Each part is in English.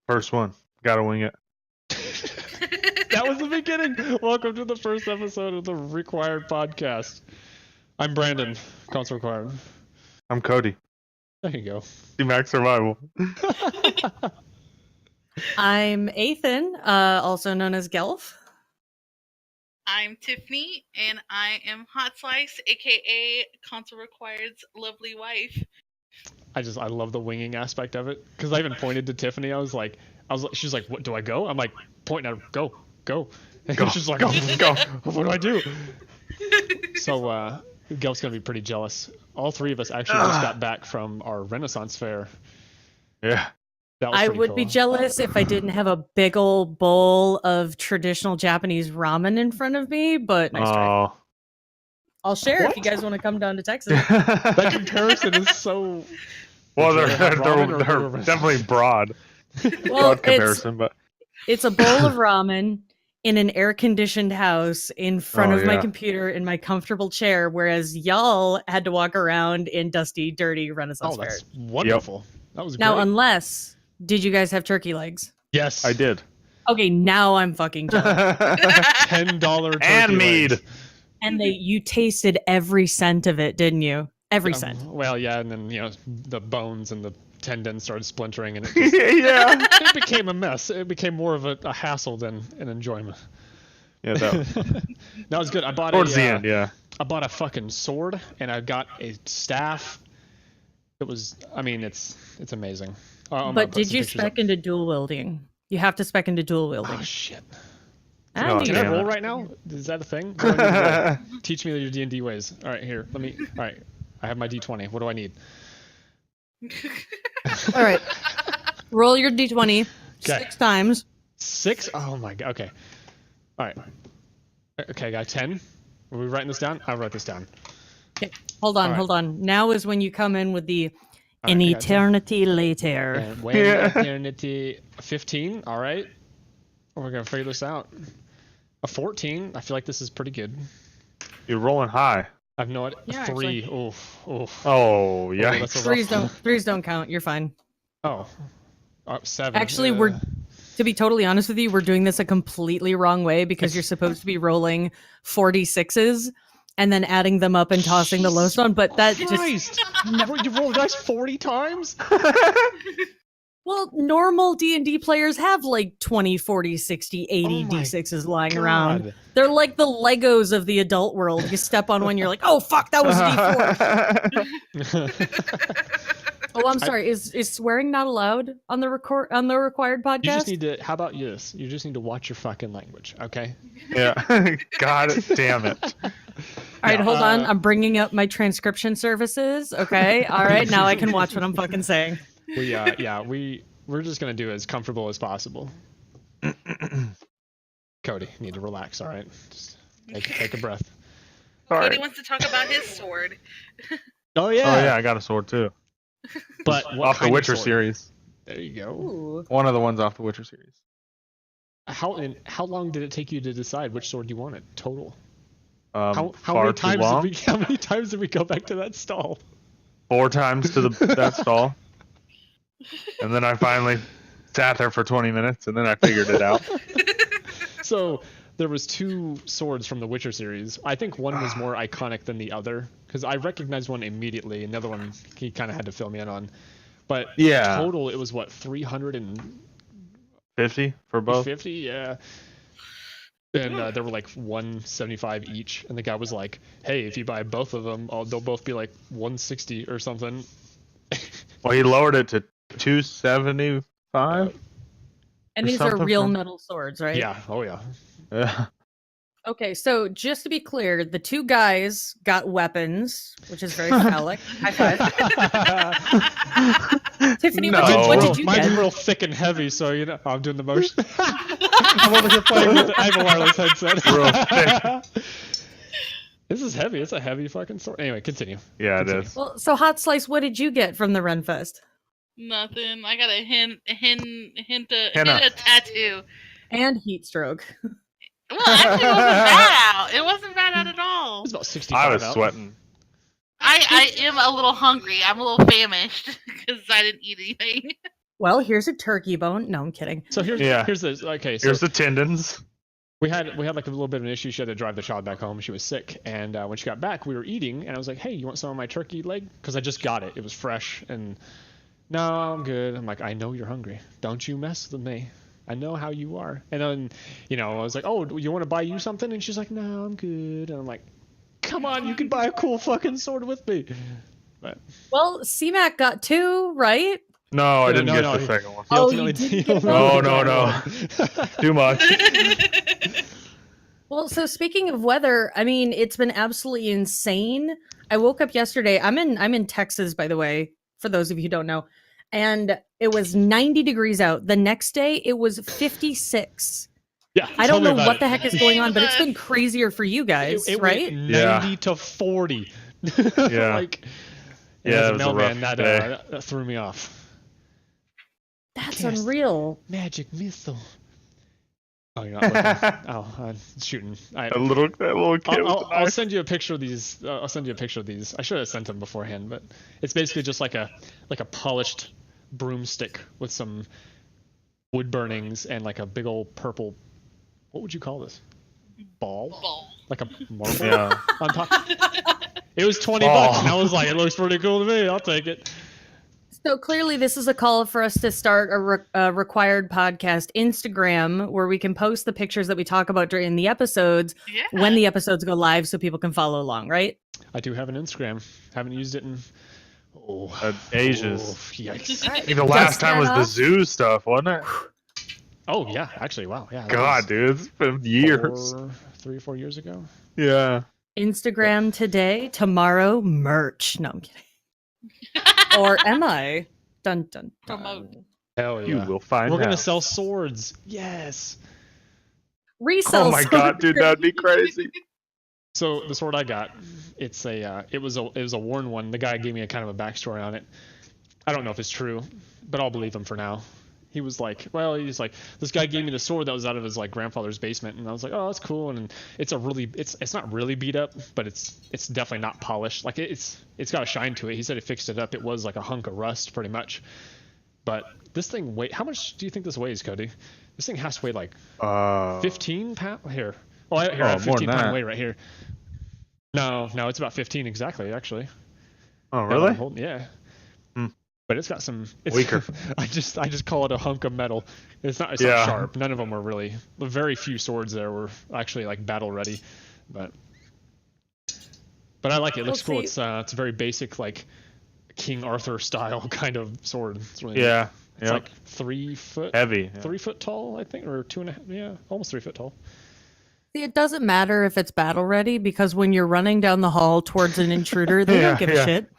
First one. Gotta wing it. That was the beginning. Welcome to the first episode of the Required Podcast. I'm Brandon, console required. I'm Cody. There you go. C-Max Survival. I'm Ethan, also known as Gelf. I'm Tiffany, and I am Hot Slice, aka Console Required's lovely wife. I love the winging aspect of it because I even pointed to Tiffany. She's like, "What do I go?" I'm like pointing at her, go. And she's like, go. What do I do? So Gelf's gonna be pretty jealous. All three of us actually just got back from our Renaissance fair. Yeah. I would be jealous if I didn't have a big old bowl of traditional Japanese ramen in front of me, but nice try. I'll share if you guys want to come down to Texas. That comparison is so... Well, they're definitely broad. Broad comparison, but... It's a bowl of ramen in an air-conditioned house in front of my computer in my comfortable chair, whereas y'all had to walk around in dusty, dirty Renaissance fair. That's wonderful. Yep. That was great. Now, unless... Did you guys have turkey legs? Yes. I did. Okay, now I'm fucking jealous. $10 turkey and mead. Legs. And you tasted every cent of it, didn't you? Every cent. Well, yeah, and then, the bones and the tendons started splintering, and it it became a mess. It became more of a hassle than an enjoyment. Yeah, that was good. I bought towards the end, yeah. I bought a fucking sword, and I got a staff. It was, it's amazing. But did you spec into dual wielding? You have to spec into dual wielding. Oh, shit. Can I roll right now? Is that a thing? Teach me your D&D ways. All right, here. All right. I have my D20. What do I need? All right. Roll your D20 6 times. 6? Oh, my God. Okay. All right. Okay, I got 10. Are we writing this down? I'll write this down. Okay. Hold on. Now is when you come in with the... An eternity later. And when eternity 15, all right. We're going to figure this out. A 14, I feel like this is pretty good. You're rolling high. I've no idea. Yeah, 3, actually. oof. Oh, yeah. Threes don't count. You're fine. Oh, 7. Actually, to be totally honest with you, we're doing this a completely wrong way because you're supposed to be rolling 46s. And then adding them up and tossing the lowest one, but that just... You rolled dice 40 times? Well, normal D&D players have like 20, 40, 60, 80 D6s lying around. They're like the Legos of the adult world. You step on one, you're like, oh, fuck, that was a D4. Oh, I'm sorry. Is swearing not allowed on the required podcast? You just need to... How about this? You just need to watch your fucking language, okay? Yeah. God damn it. All right, hold on. I'm bringing up my transcription services. Okay. All right. Now I can watch what I'm fucking saying. We're just going to do it as comfortable as possible. Cody, you need to relax, all right? Just take a breath. Cody wants to talk about his sword. Oh, yeah. Oh, yeah, I got a sword, too. But off the Witcher series. There you go. Ooh. One of the ones off the Witcher series. How long did it take you to decide which sword you wanted total? How many times did we go back to that stall? 4 times to that stall. And then I finally sat there for 20 minutes, and then I figured it out. So there was 2 swords from the Witcher series. I think one was more iconic than the other, because I recognized one immediately, and the other one he kind of had to fill me in on. But total, it was what, 350 for both? 50, yeah. And they were like 175 each, and the guy was like, "Hey, if you buy both of them, they'll both be like 160 or something." Well, he lowered it to 275. And these are real metal swords, right? Yeah. Oh yeah. Yeah. Okay, so just to be clear, the 2 guys got weapons, which is very phallic. High five. Tiffany, what did you get? Mine's real thick and heavy, so I'm doing the motion. I'm over here playing with it. I have a wireless headset. Real thick. This is heavy. It's a heavy fucking sword. Anyway, continue. Yeah, it is. Well, so Hot Slice, what did you get from the Renfest? Nothing. I got a tattoo. And heat stroke. Well, actually, it wasn't bad out. It wasn't bad out at all. It was about 65 I was sweating. I am a little hungry. I'm a little famished because I didn't eat anything. Well, here's a turkey bone. No, I'm kidding. So here's this. Okay, so Here's the tendons. we had like a little bit of an issue. She had to drive the child back home. She was sick, and when she got back, we were eating, and I was like, "Hey, you want some of my turkey leg?" Because I just got it. It was fresh, and no, I'm good. I'm like, I know you're hungry. Don't you mess with me. I know how you are. And then, I was like, "Oh, you want to buy you something?" And she's like, "No, I'm good." And I'm like, "Come on, you can buy a cool fucking sword with me." But Well, C-Mac got 2, right? No, I didn't No, get no, the second one. he Oh, ultimately- you didn't he get ultimately No, got no. one. Too much. Well, so speaking of weather, I mean, it's been absolutely insane. I woke up yesterday. I'm in Texas, by the way, for those of you who don't know. And it was 90 degrees out. The next day it was 56. Yeah, I tell don't me know about what it. the heck is going on, but it's been crazier for you guys, It right? went Yeah. 90 to 40. Yeah. Like, Yeah, as it a was a mailman, rough that, day. that threw me off. That's Cast unreal. Magic missile. Oh, you're not looking. Oh, I'm shooting. That little kid with the I'll knife. send you a picture of these. I'll send you a picture of these. I should have sent them beforehand, but it's basically just like a polished broomstick with some wood burnings and like a big old purple. What would you call this? Ball? Like a marble Yeah. on top. It was $20, Ball. and I was like, "It looks pretty cool to me. I'll take it." So clearly, this is a call for us to start a required podcast Instagram where we can post the pictures that we talk about during the episodes Yeah. when the episodes go live so people can follow along, right? I do have an Instagram. Haven't used it in Ages. yikes. I think the last time was start the off. zoo stuff, wasn't it? Oh yeah, actually, wow, yeah. that God, was dude, it's been years. 3 or 4 years ago. Yeah. Instagram today, tomorrow, merch. No, I'm kidding. Or am I? Dun dun dun. Promote. Hell You yeah. will find We're gonna out. sell swords. Yes. Resell. Oh my god, dude, that'd be crazy. So the sword I got, it was a worn one. The guy gave me a kind of a backstory on it. I don't know if it's true, but I'll believe him for now. He's like, this guy gave me the sword that was out of his like grandfather's basement, and I was like, oh, that's cool. And it's not really beat up, but it's definitely not polished. Like it's got a shine to it. He said he fixed it up. It was like a hunk of rust, pretty much. But this thing how much do you think this weighs, Cody? This thing has to weigh like 15 pounds. Here. Oh, here, I have more than 15 pound that. weight right here. No, it's about 15 exactly, actually. Oh, Yeah, really? I'm holding- yeah. Hmm. But it's got some Weaker. I just call it a hunk of metal. It's not Yeah. sharp. None of them were really. Very few swords there were actually like battle ready, but I like it. It looks cool. see- It's very basic, like King Arthur style kind of sword. It's really Yeah. It's Yep. like 3 foot. Heavy. Yeah. 3 foot tall, I think, or 2.5. Yeah, almost 3 foot tall. See, it doesn't matter if it's battle ready because when you're running down the hall towards an intruder, they Yeah, don't give yeah. a shit.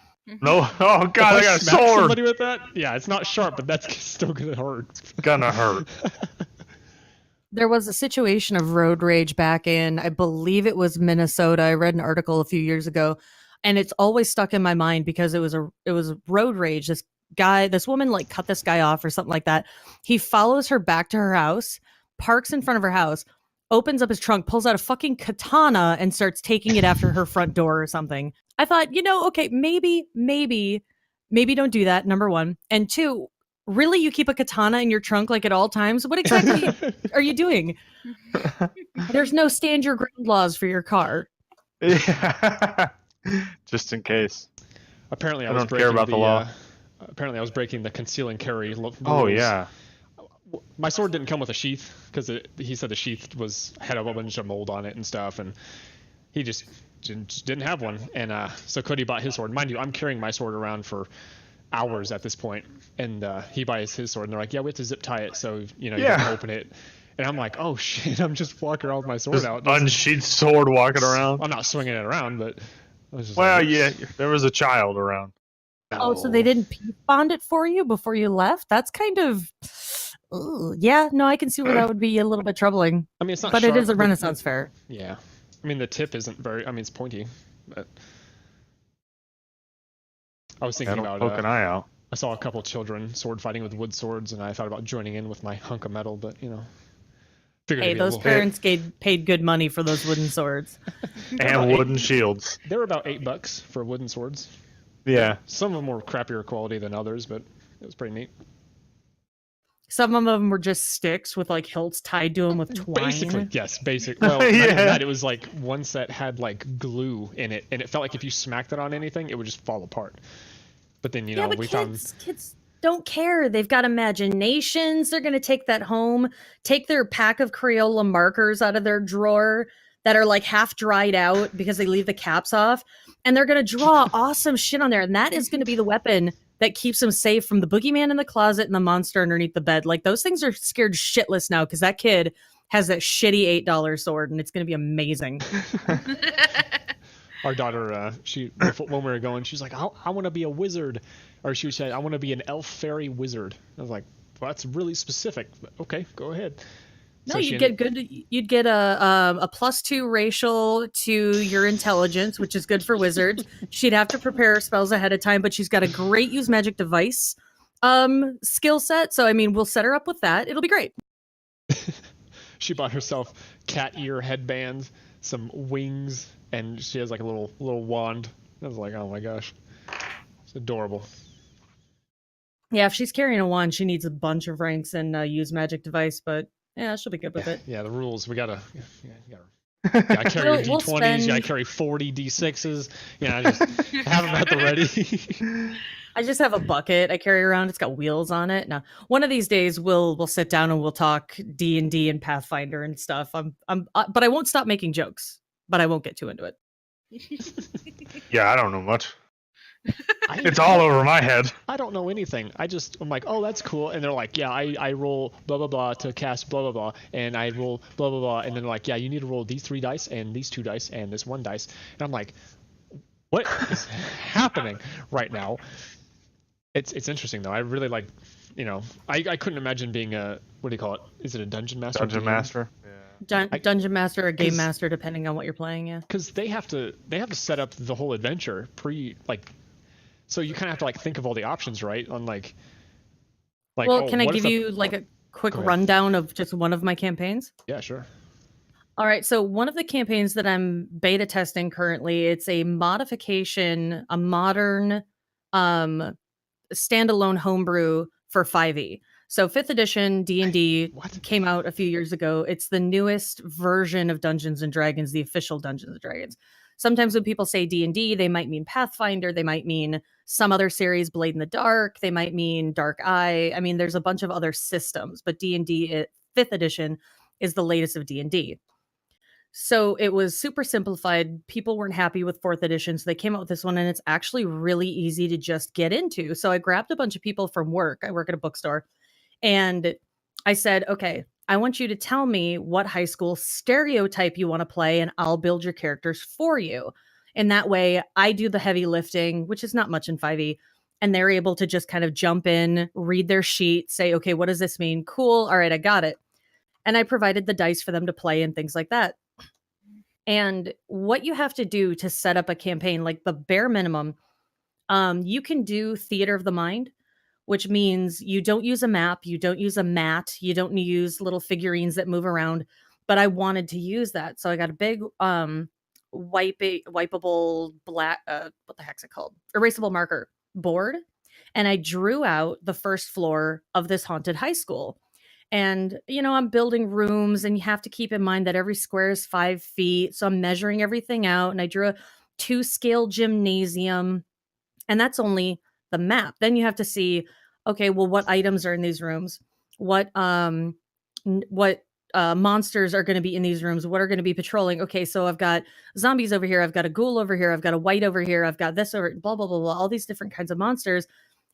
No. Oh god, If I got a smack sword. somebody with that, yeah, it's not sharp, but that's still gonna hurt. Gonna hurt. There was a situation of road rage back in, I believe it was Minnesota. I read an article a few years ago, and it's always stuck in my mind because it was road rage. This woman like cut this guy off or something like that. He follows her back to her house, parks in front of her house, opens up his trunk, pulls out a fucking katana, and starts taking it after her front door or something. I thought, okay, maybe don't do that. Number one, and two. Really, you keep a katana in your trunk like at all times? What exactly are you doing? There's no stand your ground laws for your car. Yeah. Just in case. Apparently, I I was don't care breaking about the law. Apparently, I was breaking the conceal and carry. Oh rules. yeah. My sword didn't come with a sheath because he said the sheath had a bunch of mold on it and stuff, and he just didn't have one. And so Cody bought his sword. Mind you, I'm carrying my sword around for hours at this point, and he buys his sword, and they're like, "Yeah, we have to zip tie it, so you can open it." And I'm like, "Oh shit!" I'm just walking around with my sword Just out. unsheathed sword walking around. I'm not swinging it around, but I was just Well, like, yeah, there was a child around. Oh, so they didn't peace bond it for you before you left? That's kind of, yeah. No, I can see where that would be a little bit troubling. I mean, it's not. But sharp, it is a but- Renaissance fair. Yeah, I mean the tip isn't very. I mean it's pointy, but I was thinking That'll about. poke an eye out. I saw a couple children sword fighting with wood swords, and I thought about joining in with my hunk of metal, but figured Hey, it'd be a those little- parents paid good money for those wooden swords. And wooden shields. They were about $8 for wooden swords. Yeah. Some of them were crappier quality than others, but it was pretty neat. Some of them were just sticks with like hilts tied to them with twine. Basically, yes, basic. Well, not even that. It was like one set had like glue in it, and it felt like if you smacked it on anything, it would just fall apart. But then but kids don't care. They've got imaginations. They're gonna take that home, take their pack of Crayola markers out of their drawer that are like half dried out because they leave the caps off, and they're gonna draw awesome shit on there, and that is gonna be the weapon that keeps them safe from the boogeyman in the closet and the monster underneath the bed. Like, those things are scared shitless now because that kid has that shitty $8 sword, and it's going to be amazing. Our daughter, when we were going, she's like, I want to be a wizard. Or she said, I want to be an elf fairy wizard. I was like, well, that's really specific. Okay, go ahead. No, so you'd get a +2 racial to your intelligence, which is good for wizards. She'd have to prepare her spells ahead of time, but she's got a great use magic device skill set. So I mean, we'll set her up with that. It'll be great. She bought herself cat ear headbands, some wings, and she has like a little wand. I was like, oh my gosh, it's adorable. Yeah, if she's carrying a wand, she needs a bunch of ranks and use magic device, but yeah, she'll be good with it. Yeah, the rules. We gotta carry your D20s. You gotta carry 40 D6s. Just have them at the ready. I just have a bucket I carry around. It's got wheels on it. Now, one of these days we'll sit down and we'll talk D&D and Pathfinder and stuff. But I won't stop making jokes. But I won't get too into it. Yeah, I don't know much. It's all over my head. I don't know anything. I'm like, oh, that's cool. And they're like, yeah, I roll blah, blah, blah to cast blah, blah, blah. And I roll blah, blah, blah. And then they're like, yeah, you need to roll these 3 dice and these 2 dice and this 1 dice. And I'm like, what is happening right now? It's interesting, though. I really like, I couldn't imagine being what do you call it? Is it a dungeon master? Dungeon master. Yeah. Dungeon master or game master, depending on what you're playing, yeah. Because they have to set up the whole adventure so you kind of have to like think of all the options, right? On well, can I give you like a quick rundown of just one of my campaigns? Yeah, sure. All right, so one of the campaigns that I'm beta testing currently, it's a modification, a modern standalone homebrew for 5e. So 5th edition D&D came out a few years ago. It's the newest version of Dungeons & Dragons, the official Dungeons & Dragons. Sometimes when people say D&D, they might mean Pathfinder, they might mean some other series, Blade in the Dark, they might mean Dark Eye. I mean, there's a bunch of other systems, but D&D 5th edition is the latest of D&D. So it was super simplified. People weren't happy with 4th edition, so they came out with this one, and it's actually really easy to just get into. So I grabbed a bunch of people from work. I work at a bookstore. And I said, okay, I want you to tell me what high school stereotype you want to play, and I'll build your characters for you. And that way I do the heavy lifting, which is not much in 5e. And they're able to just kind of jump in, read their sheet, say, okay, what does this mean? Cool. All right, I got it. And I provided the dice for them to play and things like that. And what you have to do to set up a campaign, like the bare minimum, you can do theater of the mind, which means you don't use a map, you don't use a mat, you don't use little figurines that move around. But I wanted to use that. So I got a big wipeable black, what the heck's it called? Erasable marker board. And I drew out the first floor of this haunted high school. And, I'm building rooms, and you have to keep in mind that every square is 5 feet. So I'm measuring everything out, and I drew a 2-scale gymnasium, and that's only the map. Then you have to see, okay, well, what items are in these rooms? What monsters are going to be in these rooms? What are going to be patrolling? Okay, so I've got zombies over here. I've got a ghoul over here. I've got a white over here. I've got this over, blah, blah, blah, blah, all these different kinds of monsters.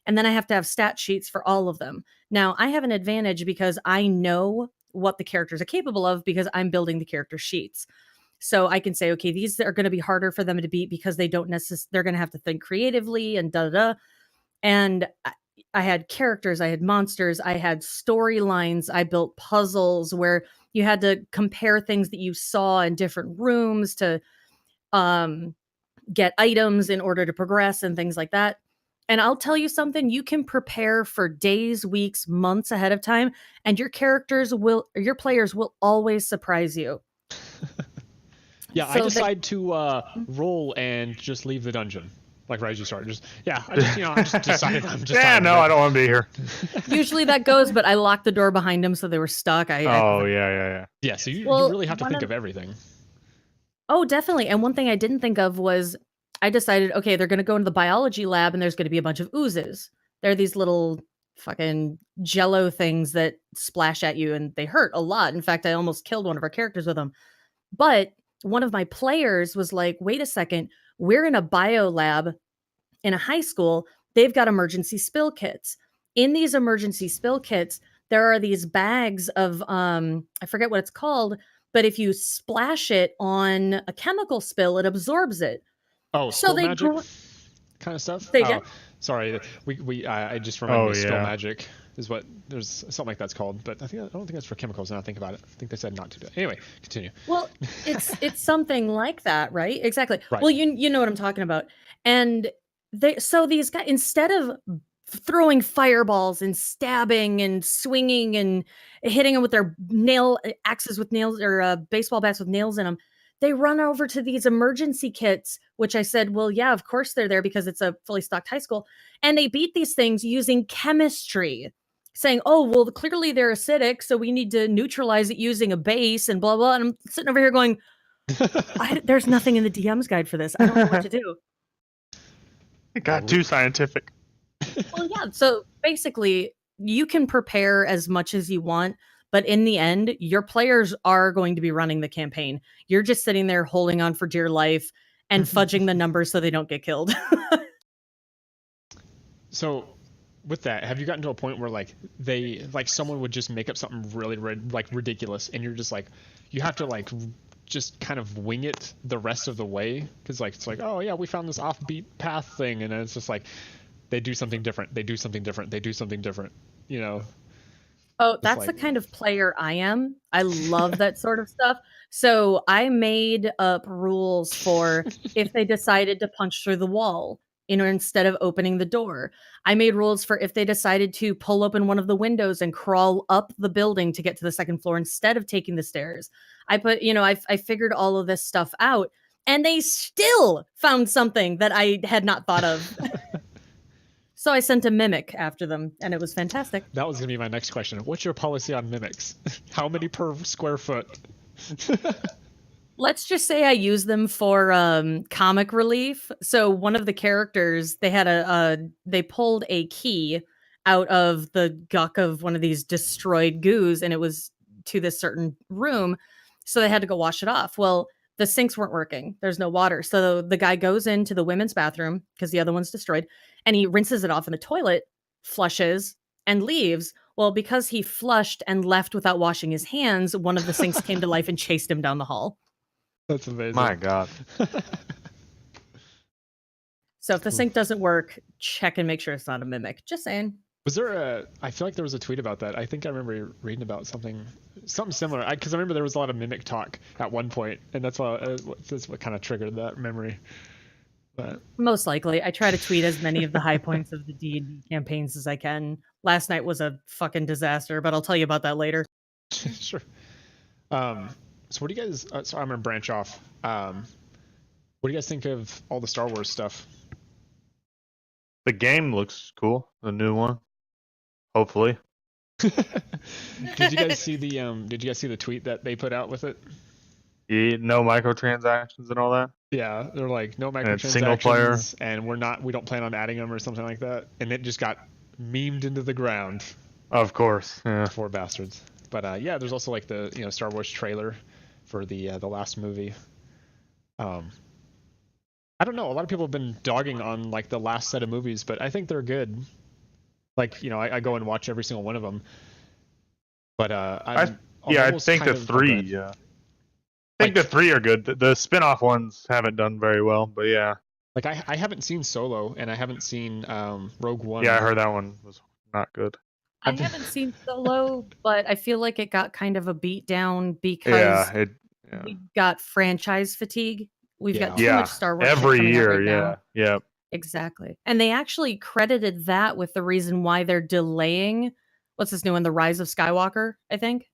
And then I have to have stat sheets for all of them. Now, I have an advantage because I know what the characters are capable of because I'm building the character sheets. So I can say, okay, these are going to be harder for them to beat because they're going to have to think creatively and da-da-da. And I had characters, I had monsters, I had storylines, I built puzzles where you had to compare things that you saw in different rooms to get items in order to progress and things like that. And I'll tell you something, you can prepare for days, weeks, months ahead of time, and your players will always surprise you. Yeah, so I decide to roll and just leave the dungeon. Like right as you started, I just decided I'm just Yeah, tired no, of I it. don't want to be here. Usually that goes, but I locked the door behind them, so they were stuck. Oh, yeah. Yeah, so you Well, really have to one think of- of everything. Oh, definitely. And one thing I didn't think of was I decided, okay, they're going to go into the biology lab and there's going to be a bunch of oozes. They're these little fucking jello things that splash at you and they hurt a lot. In fact, I almost killed one of our characters with them. But one of my players was like, wait a second, we're in a bio lab in a high school. They've got emergency spill kits. In these emergency spill kits, there are these bags of I forget what it's called, but if you splash it on a chemical spill, it absorbs it. Oh, So spill they magic kind of stuff. Say Oh, again? sorry. I just remember Oh, spill yeah. magic is what there's something like that's called, but I don't think that's for chemicals. Now I think about it, I think they said not to do it. Anyway, continue. Well, it's something like that, right? Exactly. Right. Well, you know what I'm talking about. And these guys, instead of throwing fireballs and stabbing and swinging and hitting them with their nail axes with nails or baseball bats with nails in them, they run over to these emergency kits, which I said, well, yeah, of course they're there because it's a fully stocked high school. And they beat these things using chemistry, saying, oh, well, clearly they're acidic, so we need to neutralize it using a base and blah, blah. And I'm sitting over here going, there's nothing in the DM's guide for this. I don't know what to do. It got too scientific. Well, yeah. So basically, you can prepare as much as you want, but in the end, your players are going to be running the campaign. You're just sitting there holding on for dear life and fudging the numbers so they don't get killed. So, with that, have you gotten to a point where like someone would just make up something really ridiculous, and you're just like, you have to like just kind of wing it the rest of the way because like it's like, oh yeah, we found this offbeat path thing, and then it's just like they do something different, they do something different, they do something different, you know? Oh, that's the kind of player I am. I love that sort of stuff. So I made up rules for if they decided to punch through the wall, instead of opening the door. I made rules for if they decided to pull open one of the windows and crawl up the building to get to the second floor instead of taking the stairs. I put, I figured all of this stuff out, and they still found something that I had not thought of. So I sent a mimic after them, and it was fantastic. That was going to be my next question. What's your policy on mimics? How many per square foot? Let's just say I use them for comic relief. So one of the characters, they pulled a key out of the guck of one of these destroyed goos, and it was to this certain room. So they had to go wash it off. Well, the sinks weren't working. There's no water. So the guy goes into the women's bathroom because the other one's destroyed, and he rinses it off in the toilet, flushes, and leaves. Well, because he flushed and left without washing his hands, one of the sinks came to life and chased him down the hall. That's amazing. My God. So if the sync doesn't work, check and make sure it's not a mimic. Just saying. Was there I feel like there was a tweet about that. I think I remember reading about something similar. Because I remember there was a lot of mimic talk at one point, and that's what kind of triggered that memory. But Most likely. I try to tweet as many of the high points of the D&D campaigns as I can. Last night was a fucking disaster, but I'll tell you about that later. sure. So what do you guys? So I'm gonna branch off. What do you guys think of all the Star Wars stuff? The game looks cool. The new one. Hopefully. Did you guys see the tweet that they put out with it? Yeah, no microtransactions and all that. Yeah, they're like no And it's single player. microtransactions, and we don't plan on adding them or something like that. And it just got memed into the ground. Of course. Yeah. Poor bastards. But yeah, there's also like the Star Wars trailer for the last movie. I don't know. A lot of people have been dogging on like the last set of movies, but I think they're good. Like I go and watch every single one of them. But I think the three. Yeah. I think the three are good. The spin-off ones haven't done very well, but yeah. Like I haven't seen Solo, and I haven't seen Rogue One. Yeah, I heard that one was not good. I haven't seen Solo, but I feel like it got kind of a beat down because we got franchise fatigue. We've got too much Star Wars every year. Right yeah. Yep. Exactly. And they actually credited that with the reason why they're delaying what's this new one, The Rise of Skywalker, I think.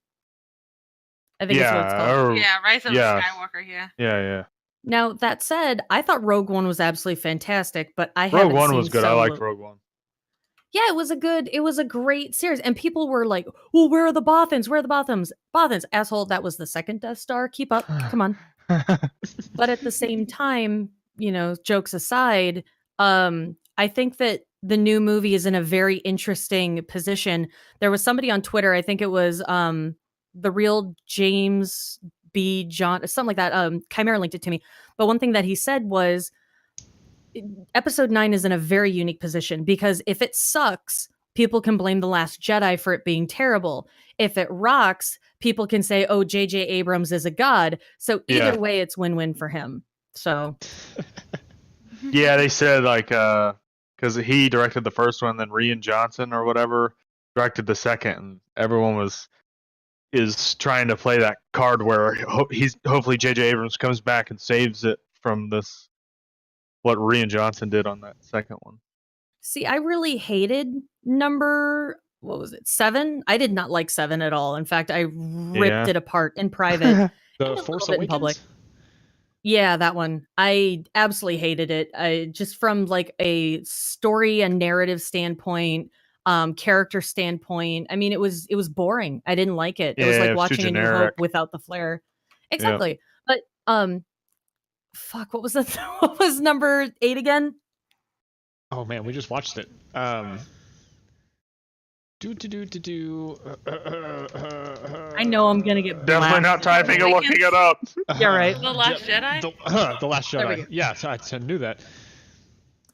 I think it's what it's called. Yeah, Rise of Skywalker, yeah. Yeah. Now that said, I thought Rogue One was absolutely fantastic, but I Rogue haven't One seen was good. I Solo. liked Rogue One. Yeah, it was a great series, and people were like, "Well, where are the Bothans? Where are the Bothans? Bothans, asshole! That was the second Death Star. Keep up, come on." But at the same time, jokes aside, I think that the new movie is in a very interesting position. There was somebody on Twitter, I think it was the real James B. John, something like that. Chimera linked it to me. But one thing that he said was episode 9 is in a very unique position because if it sucks, people can blame The Last Jedi for it being terrible. If it rocks, people can say, oh, J.J. Abrams is a god. So either way, it's win-win for him. So. Yeah, they said because he directed the first one, then Rian Johnson or whatever directed the second, and everyone is trying to play that card where hopefully J.J. Abrams comes back and saves it from this. What Rian Johnson did on that second one. See, I really hated number, what was it, 7? I did not like 7 at all. In fact, I ripped it apart in private. The Force Awakens? In public. Yeah, that one. I absolutely hated it. Just from like a story and narrative standpoint, character standpoint. I mean, it was boring. I didn't like it. It was like watching A New Hope without the flair. Exactly. Yep. But fuck, what was that? What was number 8 again? Oh man, we just watched it. I know I'm gonna get definitely not typing and looking it up. Yeah, right. The Last Jedi. The Last Jedi. Yeah, I knew that.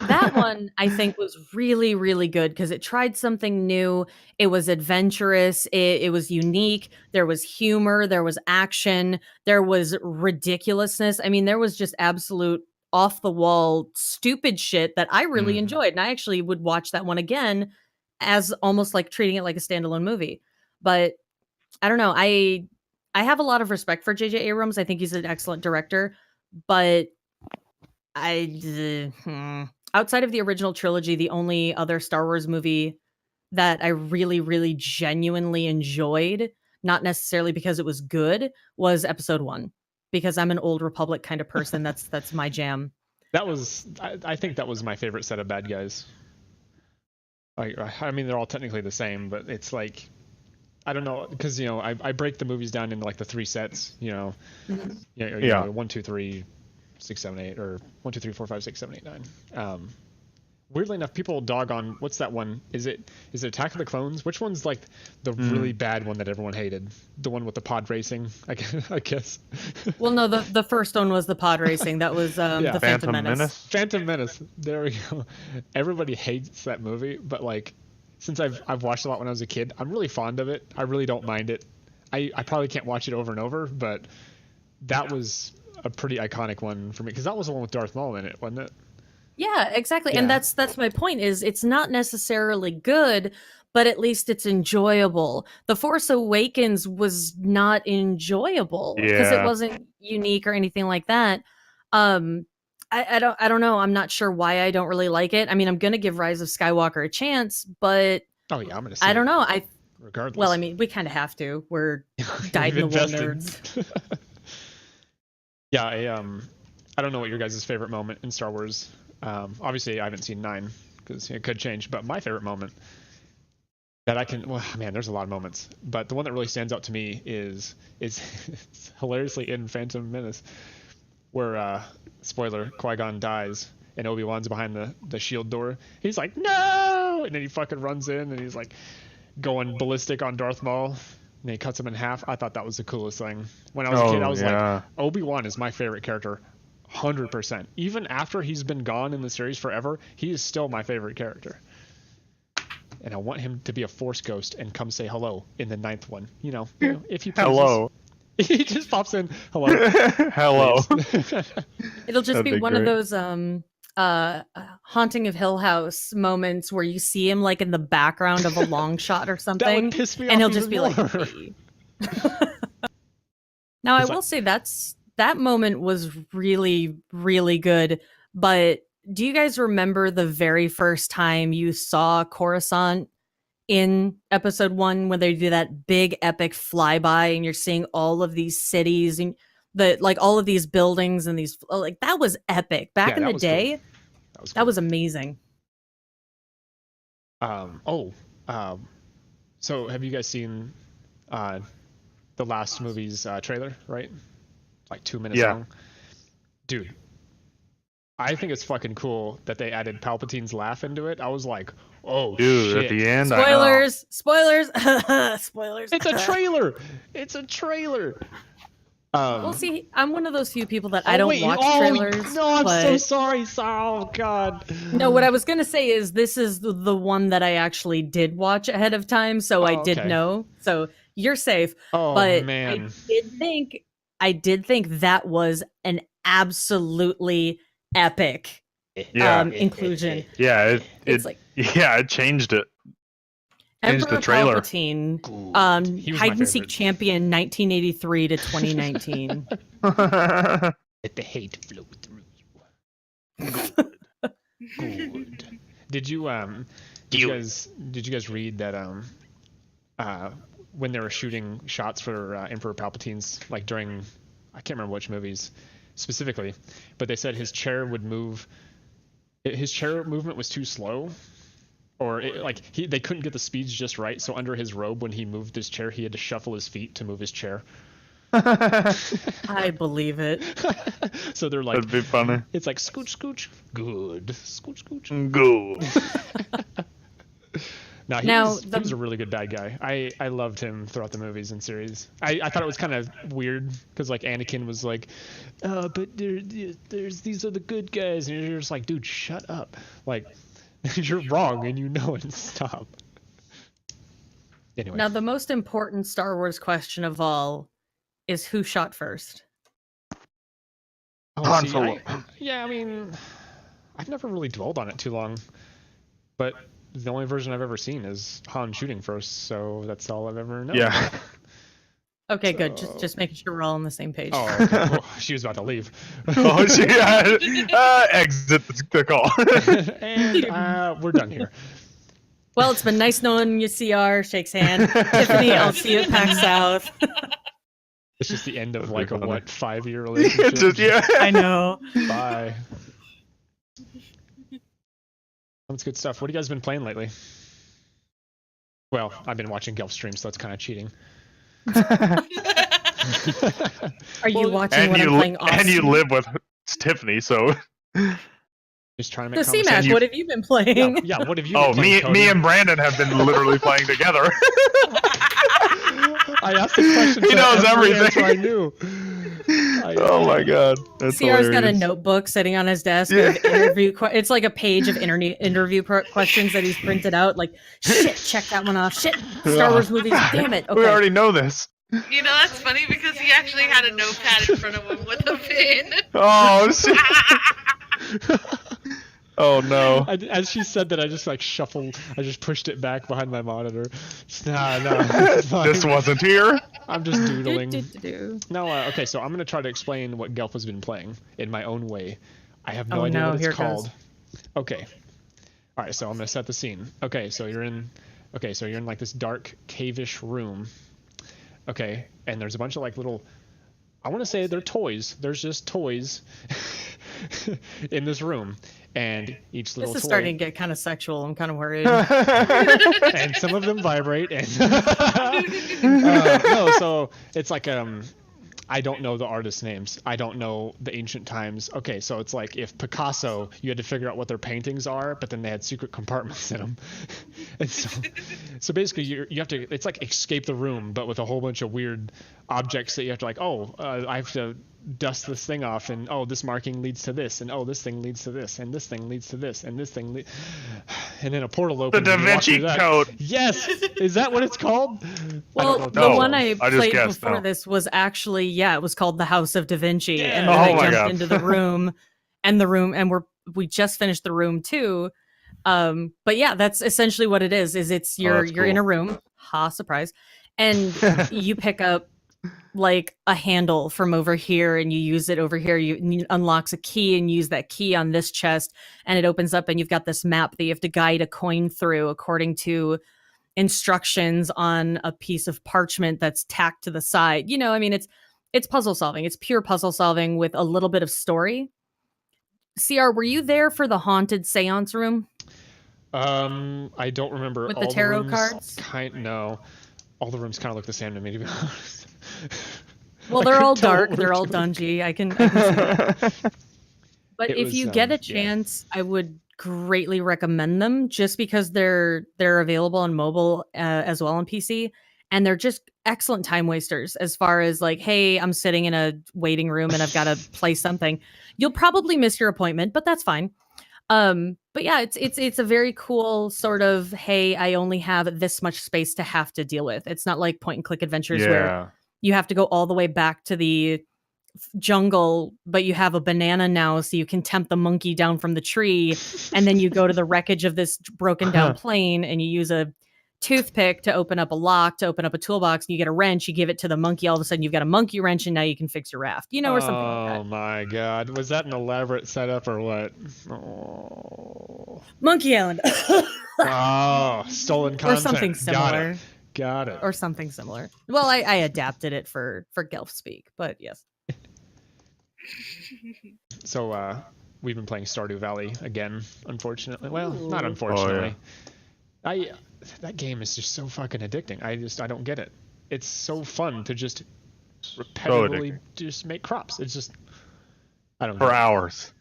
That one I think was really, really good because it tried something new. It was adventurous. It was unique. There was humor. There was action. There was ridiculousness. I mean, there was just absolute off the wall stupid shit that I really enjoyed. And I actually would watch that one again as almost like treating it like a standalone movie. But I don't know. I have a lot of respect for J.J. Abrams. I think he's an excellent director, but outside of the original trilogy, the only other Star Wars movie that I really, really genuinely enjoyed, not necessarily because it was good, was Episode 1. Because I'm an Old Republic kind of person. That's my jam. I think that was my favorite set of bad guys. I mean, they're all technically the same, but it's like, I don't know, because I break the movies down into like the 3 sets. 1, 2, 3, 6, 7, 8, or 1, 2, 3, 4, 5, 6, 7, 8, 9. Weirdly enough, people dog on what's that one? Is it Attack of the Clones? Which one's like the really bad one that everyone hated? The one with the pod racing, I guess. Well, no, the first one was the pod racing. That was the Phantom Menace. Phantom Menace. There we go. Everybody hates that movie, but like, since I've watched a lot when I was a kid, I'm really fond of it. I really don't mind it. I probably can't watch it over and over, but that was a pretty iconic one for me because that was the one with Darth Maul in it, wasn't it? Yeah, exactly. Yeah. And that's my point is it's not necessarily good, but at least it's enjoyable. The Force Awakens was not enjoyable because it wasn't unique or anything like that. I don't know. I'm not sure why I don't really like it. I mean, I'm going to give Rise of Skywalker a chance, but oh yeah, I'm going to see I don't know. Regardless. Well, I mean, we kind of have to. We're dyed-in-the-wool nerds. Yeah, I don't know what your guys' favorite moment in Star Wars. Obviously, I haven't seen 9 because it could change. But my favorite moment that I can, well, man, there's a lot of moments. But the one that really stands out to me is hilariously in Phantom Menace, where spoiler, Qui-Gon dies and Obi-Wan's behind the shield door. He's like, no, and then he fucking runs in and he's like going ballistic on Darth Maul. And he cuts him in half. I thought that was the coolest thing. When I was a kid, I was like, Obi-Wan is my favorite character. 100%. Even after he's been gone in the series forever, he is still my favorite character. And I want him to be a Force ghost and come say hello in the 9th one. If he pleases. Hello. He just pops in. Hello. Hello. It'll just be one of those Haunting of Hill House moments where you see him like in the background of a long shot or something. That would piss me off. And he'll just be more. Like, hey. Now, I will say that moment was really, really good. But do you guys remember the very first time you saw Coruscant in episode 1 when they do that big epic flyby and you're seeing all of these cities and the like all of these buildings and these like that was epic back in the day. Cool. That was amazing. So have you guys seen the last movie's trailer? Right, like 2 minutes long. Dude, I think it's fucking cool that they added Palpatine's laugh into it. I was like, oh, dude, shit. at the end, Spoilers. Spoilers. It's a trailer. It's a trailer. Well, see, I'm one of those few people that I don't watch trailers. No, I'm so sorry. Oh, God. No, what I was going to say is this is the one that I actually did watch ahead of time, so I did know. So you're safe. Oh, but man. I did think that was an absolutely epic inclusion. Yeah, it's like it changed it. Changed Emperor the trailer. Palpatine, hide and seek champion 1983 to 2019. Let the hate flow through you. Good. Did you guys read that when they were shooting shots for Emperor Palpatine's, like during, I can't remember which movies specifically, but they said his chair would move. His chair movement was too slow, or they couldn't get the speeds just right. So under his robe, when he moved his chair, he had to shuffle his feet to move his chair. I believe it. So they're like, that'd be funny. It's like scooch, scooch, good, scooch, scooch, good. No, he was a really good bad guy. I loved him throughout the movies and series. I thought it was kind of weird because like Anakin was like, but there's these are the good guys, and you're just like, dude, shut up. Like, you're wrong and you know it. Stop. Anyway. Now the most important Star Wars question of all is who shot first? Han Solo. I mean, I've never really dwelled on it too long, but the only version I've ever seen is Han shooting first, so that's all I've ever known. Yeah. Okay, good. Just making sure we're all on the same page. Oh, okay. Well, she was about to leave. Exit the call. And we're done here. Well, it's been nice knowing you, CR. Shakes hand. Tiffany, I'll see you at PAX South. It's just the end of like a 5-year relationship. I know. Bye. That's good stuff. What have you guys been playing lately? Well, I've been watching Gelf stream, so that's kind of cheating. Are you watching when I'm playing Austin? And you live with Tiffany, so... Just trying to make the CMAC, what have you been playing? Yeah, what have you been playing, me Cody? and Brandon have been literally playing together. I asked the question. He knows everything. I knew. Oh my god. That's CR's got a notebook sitting on his desk with it's like a page of interview questions that he's printed out. Like, shit, check that one off. Shit, Star Wars movies. Damn it. Okay. We already know this. You know, that's funny because he actually had a notepad in front of him with a pen. Oh, shit. Oh no. As she said that, I just like shuffled. I just pushed it back behind my monitor. No. This wasn't here. I'm just doodling. No, okay, so I'm going to try to explain what Gelf has been playing in my own way. I have no idea what it's called. Okay. All right, so I'm going to set the scene. Okay, so you're in like this dark cave-ish room. Okay, and there's a bunch of like little, I want to say they're toys. There's just toys in this room. And each little This is toy, starting to get kind of sexual. I'm kind of worried. and some of them vibrate. And no, so it's like I don't know the artists' names. I don't know the ancient times. Okay, so it's like if Picasso, you had to figure out what their paintings are, but then they had secret compartments in them. And so basically you have to, it's like escape the room, but with a whole bunch of weird objects that you have to like, I have to dust this thing off, and this marking leads to this, and this thing leads to this, and this thing leads to this, and this thing and then a portal opens. The Da Vinci Code. Yes, is that what it's called? Well, the one I played before this was actually it was called The House of Da Vinci, and then I jumped into the room, and we just finished the room too. But yeah, that's essentially what it is. It's you're in a room, surprise, and you pick up like a handle from over here and you use it over here. You unlocks a key and use that key on this chest and it opens up and you've got this map that you have to guide a coin through according to instructions on a piece of parchment that's tacked to the side. I mean, It's puzzle solving. It's pure puzzle solving with a little bit of story. CR, were you there for the haunted seance room? I don't remember With all the tarot rooms. cards? No, all the rooms kind of look the same to me, to be honest. Well, I they're couldn't all tell what dark. we're They're all doing. dungy. I can see that. But It if was, you get a yeah. chance, I would greatly recommend them just because they're available on mobile as well on PC, and they're just excellent time wasters as far as like, hey, I'm sitting in a waiting room and I've got to play something. You'll probably miss your appointment, but that's fine. But yeah, it's a very cool sort of, hey, I only have this much space to have to deal with. It's not like point and click adventures where Yeah. you have to go all the way back to the jungle, but you have a banana now, so you can tempt the monkey down from the tree, and then you go to the wreckage of this broken down plane, and you use a toothpick to open up a lock, to open up a toolbox, and you get a wrench, you give it to the monkey, all of a sudden you've got a monkey wrench, and now you can fix your raft, or something like that. Oh my god. Was that an elaborate setup or what? Oh, Monkey Island. stolen content. Or something similar. Got it. Or something similar. Well, I adapted it for Gelf speak, but yes. So we've been playing Stardew Valley again, unfortunately. Well, not Ooh. unfortunately. That game is just so fucking addicting. I don't get it. It's so fun to just repetitively just make crops. It's just I don't For get it. hours.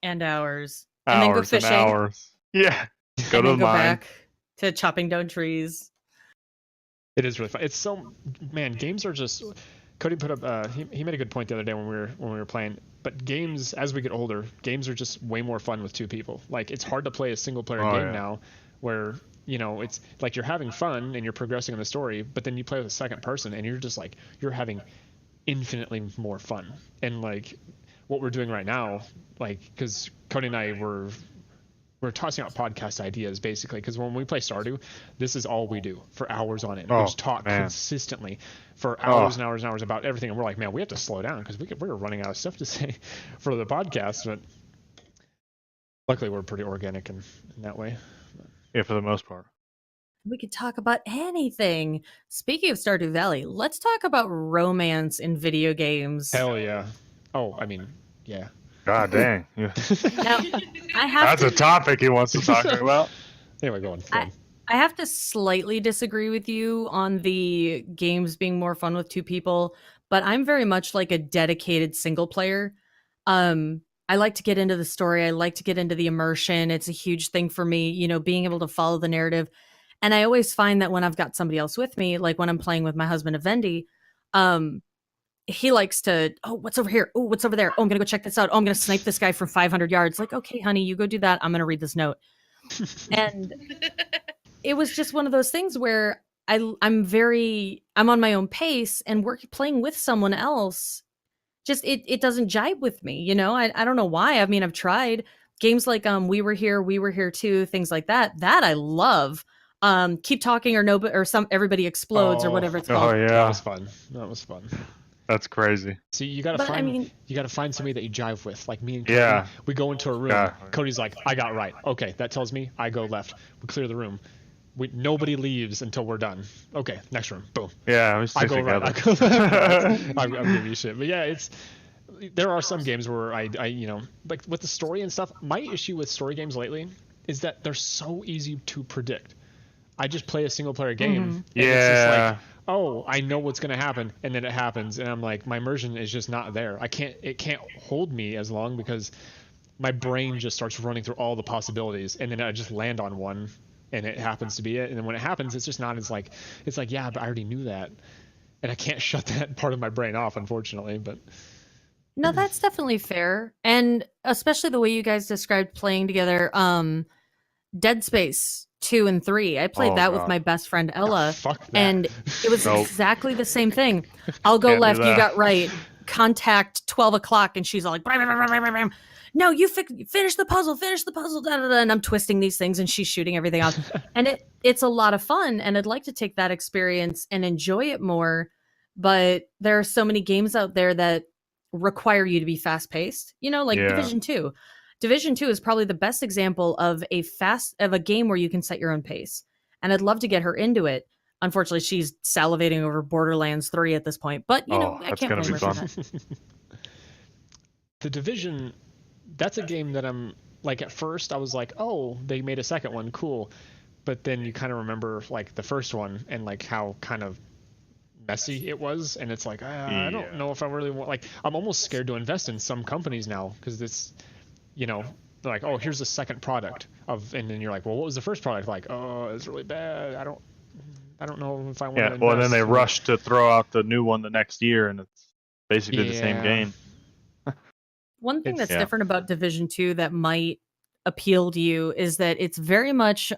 And hours. And then go Hours and fishing. hours. Yeah. Go And to then the go mine. back to chopping down trees. It is really fun. It's so man, games are just Cody put up he made a good point the other day when we were playing. But games as we get older, games are just way more fun with two people. Like it's hard to play a single player game now where it's like you're having fun and you're progressing in the story, but then you play with a second person and you're just like you're having infinitely more fun. And like what we're doing right now, like because Cody and I we're tossing out podcast ideas basically because when we play Stardew, this is all we do for hours on end. We just talk consistently for hours and hours and hours about everything, and we're like, man, we have to slow down because we're running out of stuff to say for the podcast. But luckily, we're pretty organic in that way. Yeah, for the most part. We could talk about anything. Speaking of Stardew Valley, let's talk about romance in video games. Hell yeah! Oh, I mean, yeah. God dang. Yeah. Now, That's a topic he wants to talk about. Anyway, go on. I have to slightly disagree with you on the games being more fun with two people, but I'm very much like a dedicated single player. I like to get into the story. I like to get into the immersion. It's a huge thing for me, being able to follow the narrative. And I always find that when I've got somebody else with me, like when I'm playing with my husband, Avendi, he likes to, oh, what's over here? Oh, what's over there? Oh, I'm going to go check this out. Oh, I'm going to snipe this guy from 500 yards. Like, okay, honey, you go do that. I'm going to read this note. And it was just one of those things where I'm on my own pace, and playing with someone else, just, it doesn't jibe with me. I don't know why. I mean, I've tried games like, We Were Here Too, things like that I love. Keep Talking or Everybody Explodes or whatever it's called. Oh yeah. That was fun. That's crazy. See, you gotta find somebody that you jive with, like me and Cody. Yeah. We go into a room. Yeah. Cody's like, I got right. Okay, that tells me I go left. We clear the room. Nobody leaves until we're done. Okay, next room. Boom. Yeah, we I go together. right. I go left. I'll give you shit. But yeah, there are some games where I like with the story and stuff. My issue with story games lately is that they're so easy to predict. I just play a single player game. Mm-hmm. And it's just like, oh, I know what's going to happen. And then it happens. And I'm like, my immersion is just not there. It can't hold me as long because my brain just starts running through all the possibilities. And then I just land on one and it happens to be it. And then when it happens, it's just not as like, it's like, yeah, but I already knew that. And I can't shut that part of my brain off, unfortunately. But no, that's definitely fair. And especially the way you guys described playing together, Dead Space 2 and 3. I played that with my best friend Ella, and it was exactly the same thing. I'll go left, you got right. Contact 12 o'clock, and she's all like, no, you finish the puzzle, da, da, da, and I'm twisting these things, and she's shooting everything out. And it's a lot of fun, and I'd like to take that experience and enjoy it more, but there are so many games out there that require you to be fast-paced, like Division 2. Division 2 is probably the best example of a game where you can set your own pace. And I'd love to get her into it. Unfortunately, she's salivating over Borderlands 3 at this point. But, you know, I that's can't gonna blame be her for fun. that. The Division, that's a game that I'm like, at first I was like, oh, they made a second one, cool. But then you kind of remember like the first one and like how kind of messy it was, and it's like I don't know if I really want. Like, I'm almost scared to invest in some companies now because it's, you know, they're like, oh, here's the second product of, and then you're like, well, what was the first product? Like, oh, it's really bad. I don't know if I want to invest. Well, then they rush to throw out the new one the next year, and it's basically the same Yeah. game. One thing that's Yeah. different about Division 2 that might appeal to you is that it's very much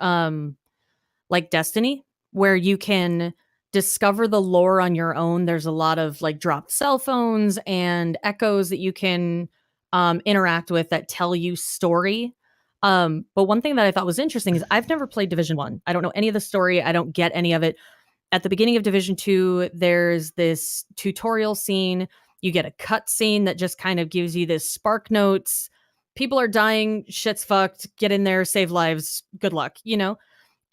like Destiny, where you can discover the lore on your own. There's a lot of like dropped cell phones and echoes that you can interact with that tell you story. But one thing that I thought was interesting is I've never played Division 1. I don't know any of the story. I don't get any of it. At the beginning of Division 2, there's this tutorial scene. You get a cut scene that just kind of gives you this spark notes. People are dying, shit's fucked, get in there, save lives, good luck, you know?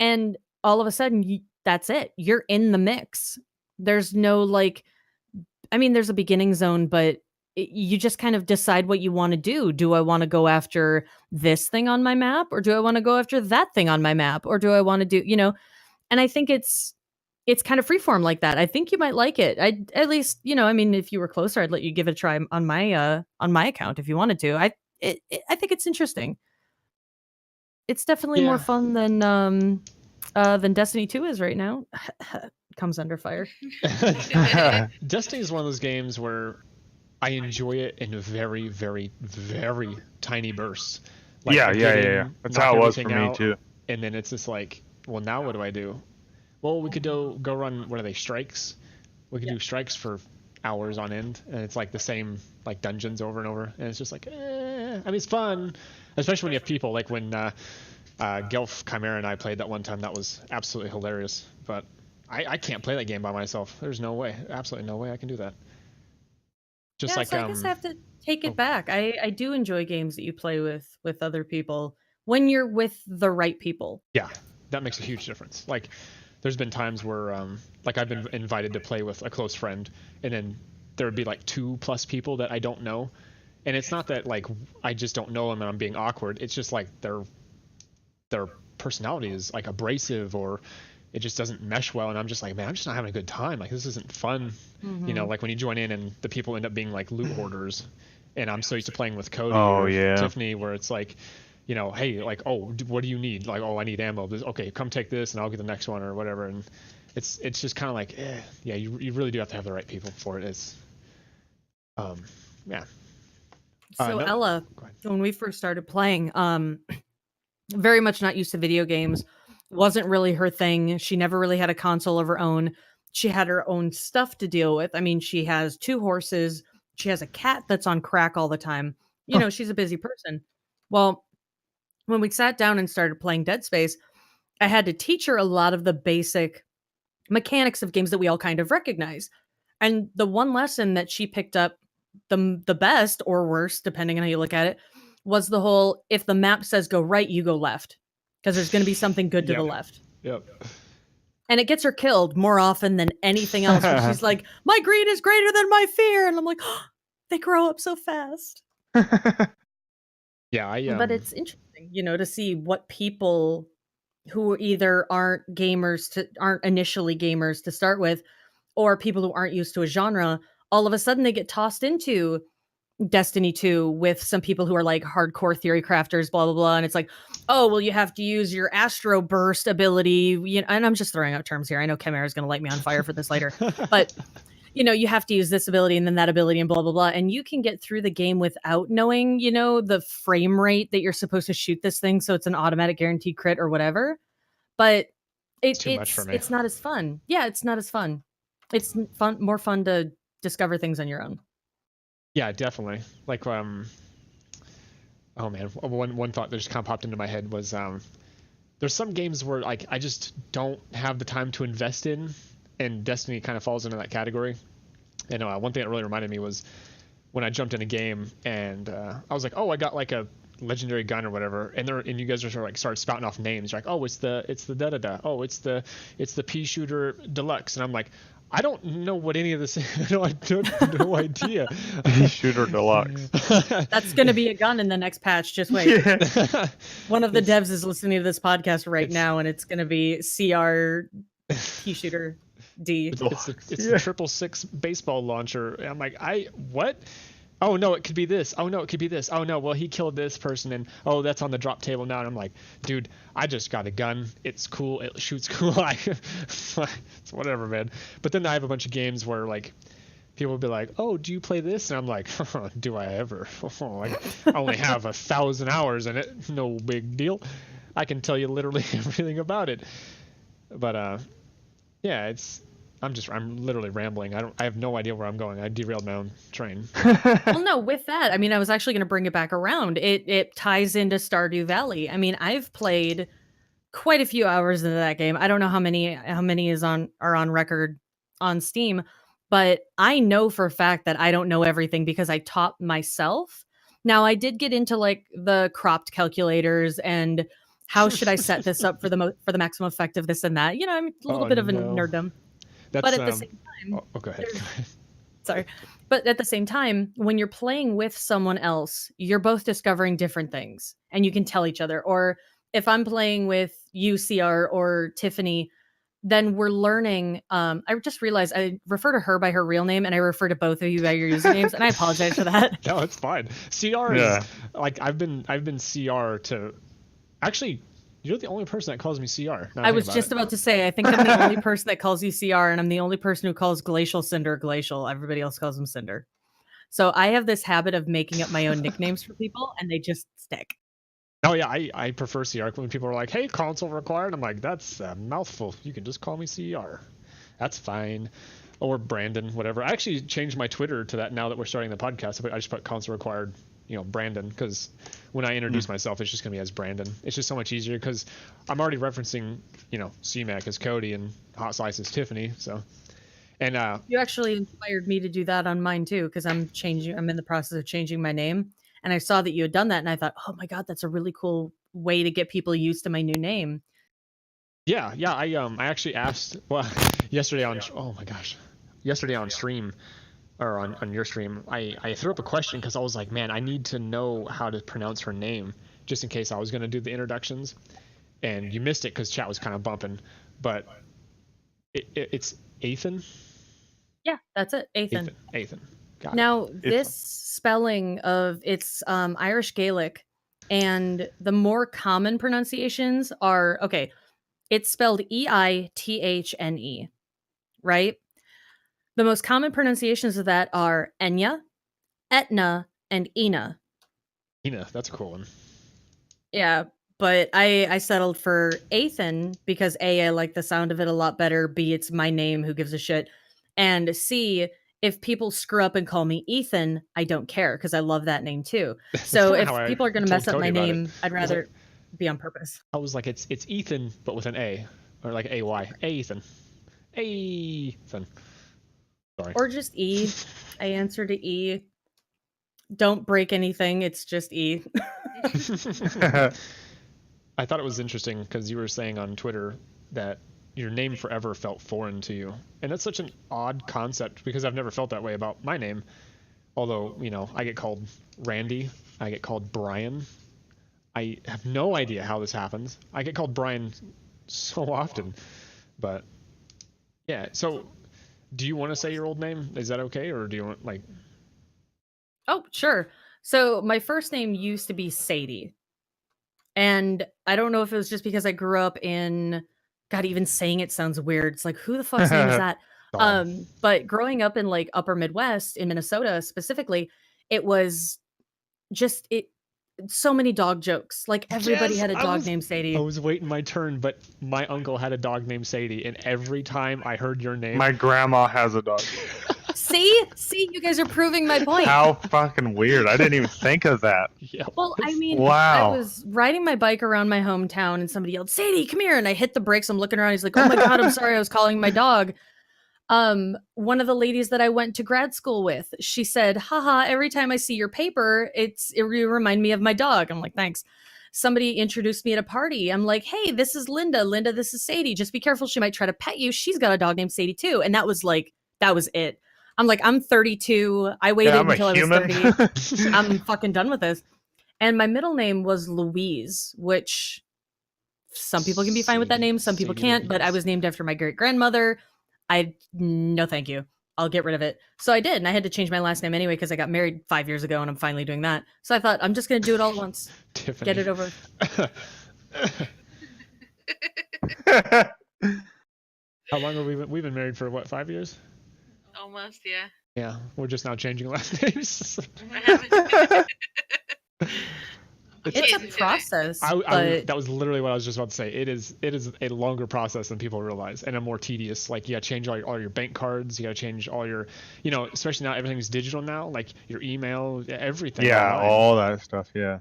And all of a sudden, that's it. You're in the mix. There's no like, I mean, there's a beginning zone, but you just kind of decide what you want to do. Do I want to go after this thing on my map, or do I want to go after that thing on my map, or do I want to do, you know? And I think it's kind of freeform like that. I think you might like it. I at least, you know, I mean, if you were closer, I'd let you give it a try on my account if you wanted to. I think it's interesting. It's definitely more fun than Destiny 2 is right now. Comes under fire. Destiny is one of those games where I enjoy it in very, very, very tiny bursts. Like Yeah. That's how it was for me too. And then it's just like, well, now what do I do? Well, we could go run, what are they, strikes? We could do strikes for hours on end, and it's like the same like dungeons over and over, and it's just like, I mean, it's fun, especially when you have people, like when Gelf Chimera and I played that one time. That was absolutely hilarious, but I can't play that game by myself. There's no way, absolutely no way I can do that. Just like, so I guess I have to take it back. I do enjoy games that you play with other people when you're with the right people. Yeah, that makes a huge difference. Like, there's been times where, like, I've been invited to play with a close friend, and then there would be like 2+ people that I don't know, and it's not that like I just don't know them and I'm being awkward. It's just like their personality is like abrasive, or it just doesn't mesh well, and I'm just like, man, I'm just not having a good time. Like, this isn't fun. You know, like when you join in and the people end up being like loot hoarders, and I'm so used to playing with Cody or Tiffany, where it's like, you know, hey, like, oh, what do you need? Like, oh, I need ammo. Okay, come take this, and I'll get the next one or whatever. And it's just kind of like, yeah, you really do have to have the right people for it. It's, yeah. So Ella, when we first started playing, very much not used to video games, wasn't really her thing. She never really had a console of her own. She had her own stuff to deal with. I mean, she has 2 horses. She has a cat that's on crack all the time. You know, she's a busy person. Well, when we sat down and started playing Dead Space, I had to teach her a lot of the basic mechanics of games that we all kind of recognize. And the one lesson that she picked up the best or worst, depending on how you look at it, was the whole, if the map says go right, you go left. Because there's going to be something good to the left. Yep. And it gets her killed more often than anything else. But she's like, my greed is greater than my fear. And I'm like, oh, they grow up so fast. Yeah, But it's interesting, you know, to see what people who either aren't initially gamers to start with, or people who aren't used to a genre, all of a sudden they get tossed into Destiny 2 with some people who are like hardcore theory crafters, blah, blah, blah. And it's like, oh, well, you have to use your Astro Burst ability. You know, and I'm just throwing out terms here. I know Chimera is going to light me on fire for this later. But, you know, you have to use this ability and then that ability and blah, blah, blah. And you can get through the game without knowing, you know, the frame rate that you're supposed to shoot this thing. So it's an automatic guaranteed crit or whatever. But it's much for me. It's not as fun. Yeah, it's not as fun. It's more fun to discover things on your own. Yeah, definitely. Like, oh man, one thought that just kind of popped into my head was, there's some games where like I just don't have the time to invest in, and Destiny kind of falls into that category. And one thing that really reminded me was when I jumped in a game and I was like, oh, I got like a legendary gun or whatever, and you guys are sort of like start spouting off names. You're like, oh, it's the da da da. Oh, it's the pea shooter deluxe, and I'm like, I don't know what any of this is. I have no idea. Pea shooter deluxe. That's going to be a gun in the next patch. Just wait. Yeah. One of the devs is listening to this podcast right now, and it's going to be CR pea shooter D. It's the 666 baseball launcher. And I'm like, what? Oh no, it could be this. Oh no, it could be this. Oh no, well he killed this person, and oh that's on the drop table now. And I'm like, dude, I just got a gun. It's cool. It shoots cool. It's whatever, man. But then I have a bunch of games where like people will be like, oh, do you play this? And I'm like, do I ever? I only have 1,000 hours in it. No big deal. I can tell you literally everything about it. But yeah, I'm literally rambling. I have no idea where I'm going. I derailed my own train. Well, no, with that, I mean, I was actually going to bring it back around. It ties into Stardew Valley. I mean, I've played quite a few hours into that game. I don't know how many are on record on Steam, but I know for a fact that I don't know everything because I taught myself. Now, I did get into like the cropped calculators and how should I set this up for the maximum effect of this and that. You know, I'm a little bit of a nerddom. That's, but at the same time, go ahead. Sorry. But at the same time, when you're playing with someone else, you're both discovering different things and you can tell each other. Or if I'm playing with you, CR, or Tiffany, then we're learning. I just realized I refer to her by her real name and I refer to both of you by your usernames, and I apologize for that. No, it's fine. CR is like I've been CR to actually. You're the only person that calls me CR. I was just about to say, I think I'm the only person that calls you CR, and I'm the only person who calls Glacial Cinder Glacial. Everybody else calls him Cinder. So I have this habit of making up my own nicknames for people, and they just stick. Oh yeah, I prefer CR. When people are like, hey, console required, I'm like, that's a mouthful. You can just call me CR. That's fine. Or Brandon, whatever. I actually changed my Twitter to that now that we're starting the podcast. I just put console required, Brandon, because when I introduce myself, it's just going to be as Brandon. It's just so much easier because I'm already referencing, CMAC as Cody and Hot Slice as Tiffany. So, and you actually inspired me to do that on mine too, because I'm in the process of changing my name, and I saw that you had done that, and I thought, oh my god, that's a really cool way to get people used to my new name. Yeah. I actually asked yesterday on stream. Or on your stream, I threw up a question because I was like, man, I need to know how to pronounce her name just in case I was going to do the introductions. And you missed it because chat was kind of bumping. But it's Ethan? Yeah, that's it. Ethan. Got now, it. This spelling of it's Irish Gaelic, and the more common pronunciations are, okay, it's spelled Eithne, right? The most common pronunciations of that are Enya, Etna, and Ina. Ina, that's a cool one. Yeah, but I settled for Ethan because A, I like the sound of it a lot better. B, it's my name, who gives a shit. And C, if people screw up and call me Ethan, I don't care because I love that name too. So if people are going to mess up my name, I'd rather be on purpose. I was like, it's Ethan, but with an A, or like A-Y. Ethan. Ethan. Sorry. Or just E. I answer to E. Don't break anything. It's just E. I thought it was interesting because you were saying on Twitter that your name forever felt foreign to you. And that's such an odd concept because I've never felt that way about my name. Although, I get called Randy. I get called Brian. I have no idea how this happens. I get called Brian so often. But, yeah, so... Do you want to say your old name? Is that okay? Or do you want, like... Oh, sure. So my first name used to be Sadie. And I don't know if it was just because I grew up in... God, even saying it sounds weird. It's like, who the fuck's name is that? But growing up in, like, upper Midwest, in Minnesota specifically, it was just... so many dog jokes. Like everybody had a dog named Sadie. I was waiting my turn, but my uncle had a dog named Sadie, and every time I heard your name, my grandma has a dog. See, you guys are proving my point. How fucking weird! I didn't even think of that. Yeah. Well, I mean, wow. I was riding my bike around my hometown, and somebody yelled, "Sadie, come here!" And I hit the brakes. I'm looking around. He's like, "Oh my god, I'm sorry, I was calling my dog." One of the ladies that I went to grad school with, she said, haha, every time I see your paper, it remind me of my dog. I'm like, thanks. Somebody introduced me at a party. I'm like, hey, this is Linda. Linda, this is Sadie. Just be careful. She might try to pet you. She's got a dog named Sadie too. And that was it. I'm like, I'm 32. I waited I'm a until I was human. 30. I'm fucking done with this. And my middle name was Louise, which some people can be fine with that name. Some people can't, but I was named after my great grandmother. No, thank you. I'll get rid of it. So I did, and I had to change my last name anyway because I got married 5 years ago, and I'm finally doing that. So I thought I'm just gonna do it all at once. Tiffany. Get it over. How long have we've been married for? What, 5 years? Almost, yeah. Yeah, we're just now changing last names. It's a process. That was literally what I was just about to say. It is a longer process than people realize, and a more tedious. Like, you gotta change all your bank cards. You gotta change all your, especially now everything's digital now. Like your email, everything. Yeah, online. all that stuff. Yeah.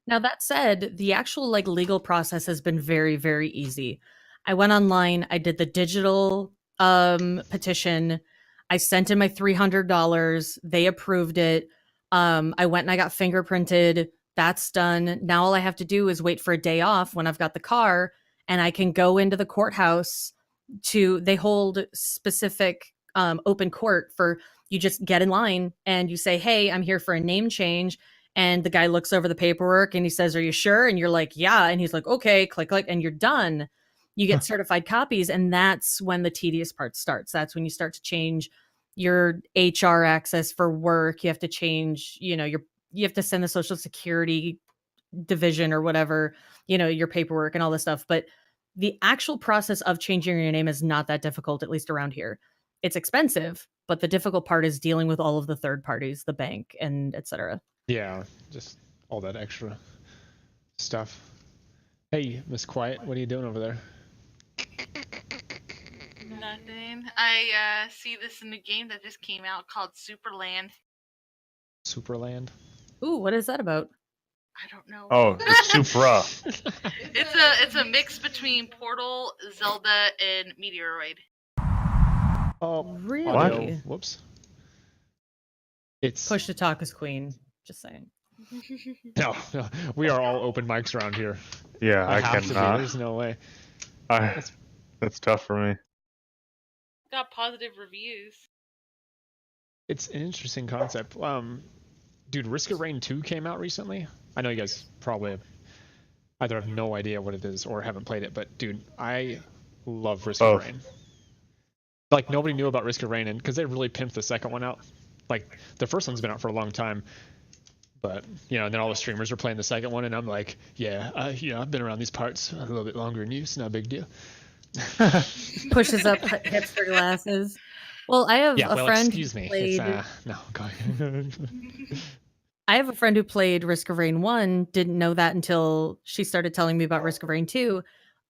Now that said, the actual legal process has been very, very easy. I went online. I did the digital petition. I sent in my $300. They approved it. I went and I got fingerprinted. That's done. Now all I have to do is wait for a day off when I've got the car, and I can go into the courthouse they hold specific open court for, you just get in line and you say, hey, I'm here for a name change. And the guy looks over the paperwork and he says, are you sure? And you're like, yeah. And he's like, okay, click, and you're done. You get certified copies. And that's when the tedious part starts. That's when you start to change your HR access for work. You have to change, you have to send the Social Security division or whatever, your paperwork and all this stuff. But the actual process of changing your name is not that difficult, at least around here. It's expensive, but the difficult part is dealing with all of the third parties, the bank and etc. Yeah, just all that extra stuff. Hey, Miss Quiet, what are you doing over there? Nothing. I see this in the game that just came out called Superland. Superland? Ooh, what is that about? I don't know. Oh, the Supra. It's a mix between Portal, Zelda, and Meteoroid. Oh, really? Audio. Whoops. It's push to talk as queen. Just saying. No, we are all open mics around here. Yeah, I have to be. cannot. There's no way. That's tough for me. Got positive reviews. It's an interesting concept. Dude, Risk of Rain 2 came out recently. I know you guys probably either have no idea what it is or haven't played it, but dude, I love Risk of Rain. Like, nobody knew about Risk of Rain, and because they really pimped the second one out. Like, the first one's been out for a long time, but and then all the streamers are playing the second one, and I'm like, I've been around these parts a little bit longer than you. It's not a big deal. Pushes up hipster glasses. Well, I have a friend. Excuse me. Played... No, go ahead. I have a friend who played Risk of Rain 1. Didn't know that until she started telling me about Risk of Rain 2.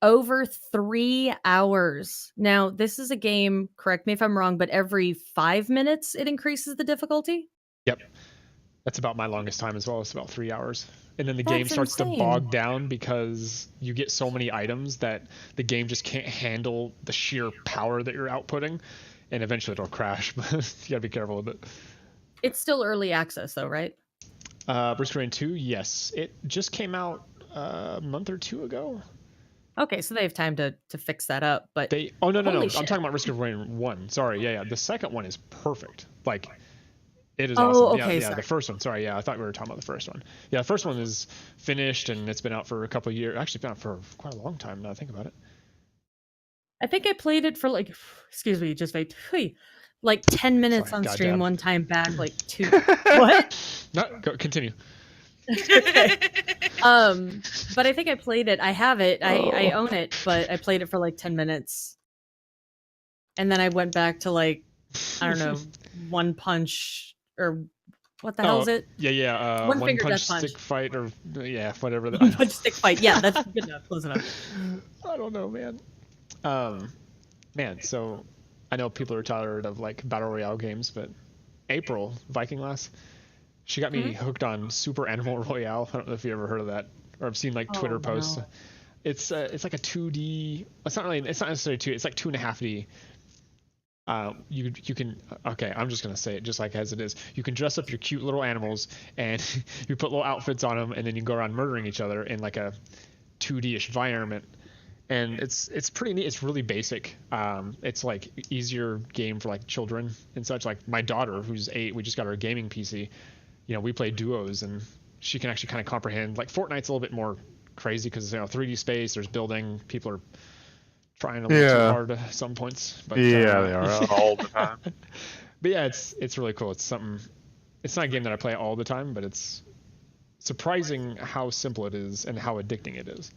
Over 3 hours. Now, this is a game, correct me if I'm wrong, but every 5 minutes it increases the difficulty? Yep. That's about my longest time as well. It's about 3 hours. And then the game starts to bog down because you get so many items that the game just can't handle the sheer power that you're outputting. And eventually it'll crash, but you gotta be careful with it. It's still early access though, right? Risk of Rain 2, yes. It just came out a month or two ago. Okay, so they have time to fix that up, but... No. I'm talking about Risk of Rain 1. Sorry, yeah. The second one is perfect. Like, it is awesome. Okay, the first one. Sorry, I thought we were talking about the first one. Yeah, the first one is finished, and it's been out for a couple of years. Actually, it's been out for quite a long time now I think about it. I think I played it for excuse me, just like 10 minutes on stream one time back, like 2. What? No, continue. Okay. But I think I played it. I have it. I own it, but I played it for like 10 minutes. And then I went back to I don't know, One Punch or what the hell is it? Yeah. One punch death punch. stick fight or whatever. One punch stick fight. Yeah, that's good enough. Close enough. I don't know, man. So I know people are tired of battle royale games, but April Viking she got me hooked on Super Animal Royale. I don't know if you ever heard of that or I've seen Twitter posts. No. It's like a 2D. It's not necessarily 2. It's like 2.5D. you can okay, I'm just gonna say it just like as it is. You can dress up your cute little animals and you put little outfits on them, and then you go around murdering each other in like a 2D-ish environment. And it's pretty neat. It's really basic. It's like easier game for like children and such. Like my daughter, who's 8, we just got her a gaming PC. You know, we play duos, and she can actually kind of comprehend. Like Fortnite's a little bit more crazy because 3D space, there's building, people are trying a little too hard at some points. But, they are all the time. But yeah, it's really cool. It's something. It's not a game that I play all the time, but it's surprising how simple it is and how addicting it is.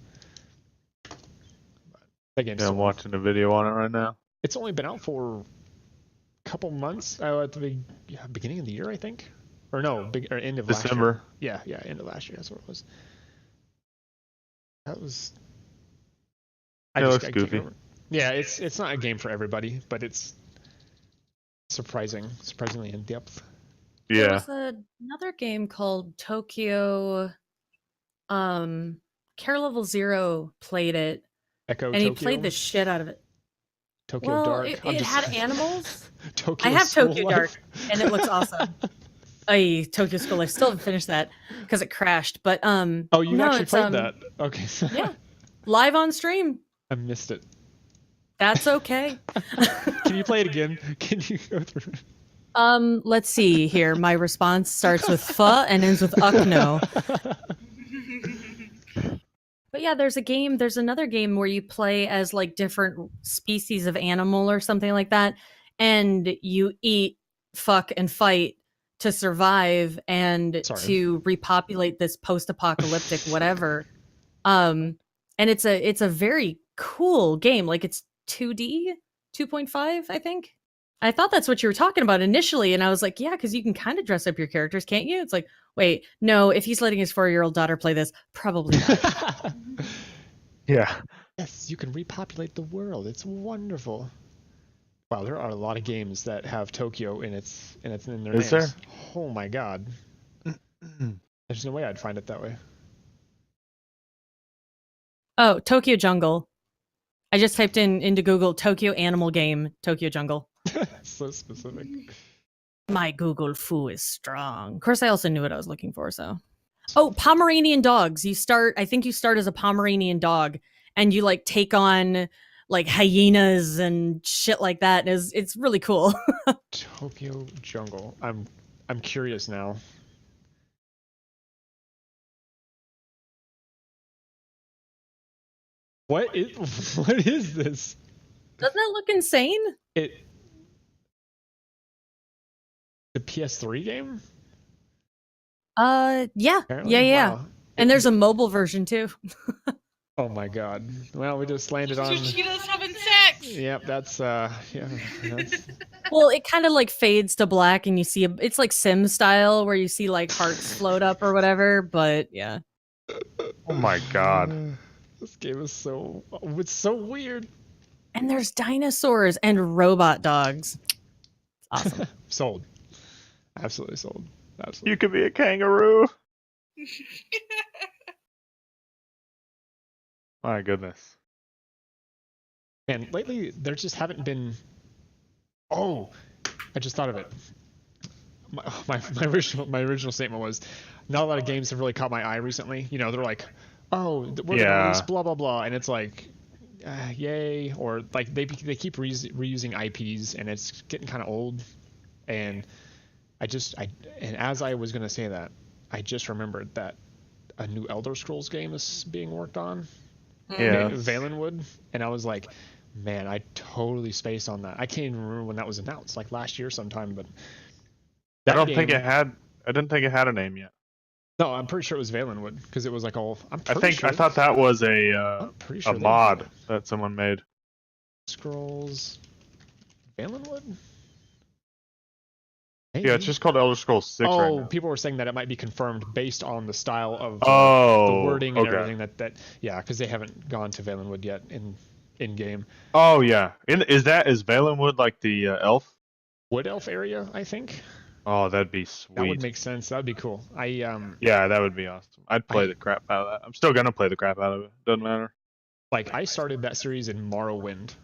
That game's I'm watching a video on it right now. It's only been out for a couple months. At the beginning of the year, I think, or no, end of December. Last year. Yeah, end of last year. That's what it was. That was. It looks goofy. Yeah, it's not a game for everybody, but it's surprisingly in depth. There Yeah. was another game called Tokyo. Care Level Zero played it, Echo and he Tokyo? played the shit out of it. Tokyo Well, Dark. it had animals. Tokyo I have School Tokyo Life. Dark, and it looks awesome. Tokyo School Life. Still haven't finished that because it crashed. But Oh, you no, actually it's, played that? Okay. Yeah, live on stream. I missed it. That's okay. Can you play it again? Can you go through? Let's see here. My response starts with "fa" and ends with "ukno." But yeah, there's another game where you play as like different species of animal or something like that, and you eat, fuck, and fight to survive and to repopulate this post-apocalyptic whatever. And it's a very cool game. Like it's 2D, 2.5, I think. I thought that's what you were talking about initially, and I was like, yeah, because you can kind of dress up your characters, can't you? It's like, wait, no, if he's letting his 4-year-old daughter play this, probably not. Yeah. Yes, you can repopulate the world. It's wonderful. Wow, there are a lot of games that have Tokyo in their names. Is there? Oh my god. There's no way I'd find it that way. Oh, Tokyo Jungle. I just typed into Google Tokyo animal game, Tokyo Jungle. So specific. My Google foo is strong. Of course, I also knew what I was looking for, so. Oh, Pomeranian dogs. I think you start as a Pomeranian dog, and you like take on like hyenas and shit like that. It's really cool. Tokyo Jungle. I'm curious now. What is this? Doesn't that look insane? The PS3 game? Yeah. Apparently? Yeah. Wow. And there's a mobile version too. Oh my god. Well, we just landed on. Two cheetahs having sex. Yep, that's that's. Well, it kind of like fades to black, and you see it's like Sim style where you see like hearts float up or whatever. But yeah. Oh my god. This game is it's so weird. And there's dinosaurs and robot dogs. Awesome. Sold. Absolutely sold. Absolutely. You could be a kangaroo. My goodness. And lately, there just haven't been. Oh, I just thought of it. My original statement was, not a lot of games have really caught my eye recently. You know, they're like, oh, we're gonna release blah blah blah, and it's like, yay, or like they keep reusing IPs, and it's getting kind of old. And and as I was gonna say that, I just remembered that a new Elder Scrolls game is being worked on. Yeah. Valenwood, and I was like, man, I totally spaced on that. I can't even remember when that was announced, like last year sometime. But I didn't think it had a name yet. No, I'm pretty sure it was Valenwood because it was like all. I thought that was a mod that someone made. Scrolls, Valenwood. Maybe. Yeah, it's just called Elder Scrolls 6 right now. People were saying that it might be confirmed based on the style of the wording and everything that because they haven't gone to Valenwood yet in game. Oh yeah, is Valenwood like the elf? Wood elf area, I think. Oh, that'd be sweet. That would make sense. That'd be cool. Yeah, that would be awesome. I'd play the crap out of that. I'm still gonna play the crap out of it. Doesn't matter. Like I started that series in Morrowind,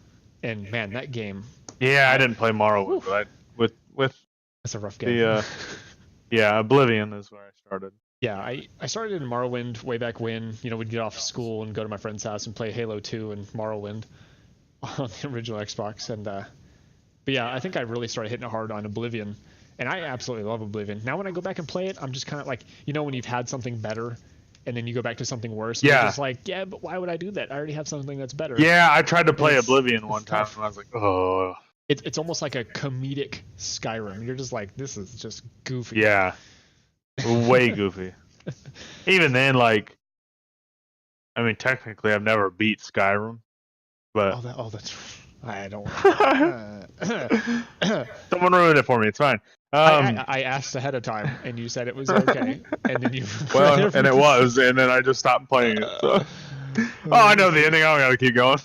and man, that game Yeah, I didn't play Morrowind, but with That's a rough game. the Oblivion is where I started. Yeah, I started in Morrowind way back when, we'd get off school and go to my friend's house and play Halo 2 and Morrowind on the original Xbox. And but yeah, I think I really started hitting it hard on Oblivion, and I absolutely love Oblivion. Now when I go back and play it, I'm just kind of like, when you've had something better, and then you go back to something worse. Yeah. You're just like, yeah, but why would I do that? I already have something that's better. Yeah, I tried to play Oblivion one time, and I was like, oh. It's almost like a comedic Skyrim. You're just like, this is just goofy. Yeah. Way goofy. Even then, like, I mean, technically, I've never beat Skyrim, but that's. I don't. Someone ruined it for me. It's fine. I asked ahead of time, and you said it was okay, and then you. Well, and it was, and then I just stopped playing it. So. Oh, I know the ending. I don't gotta keep going.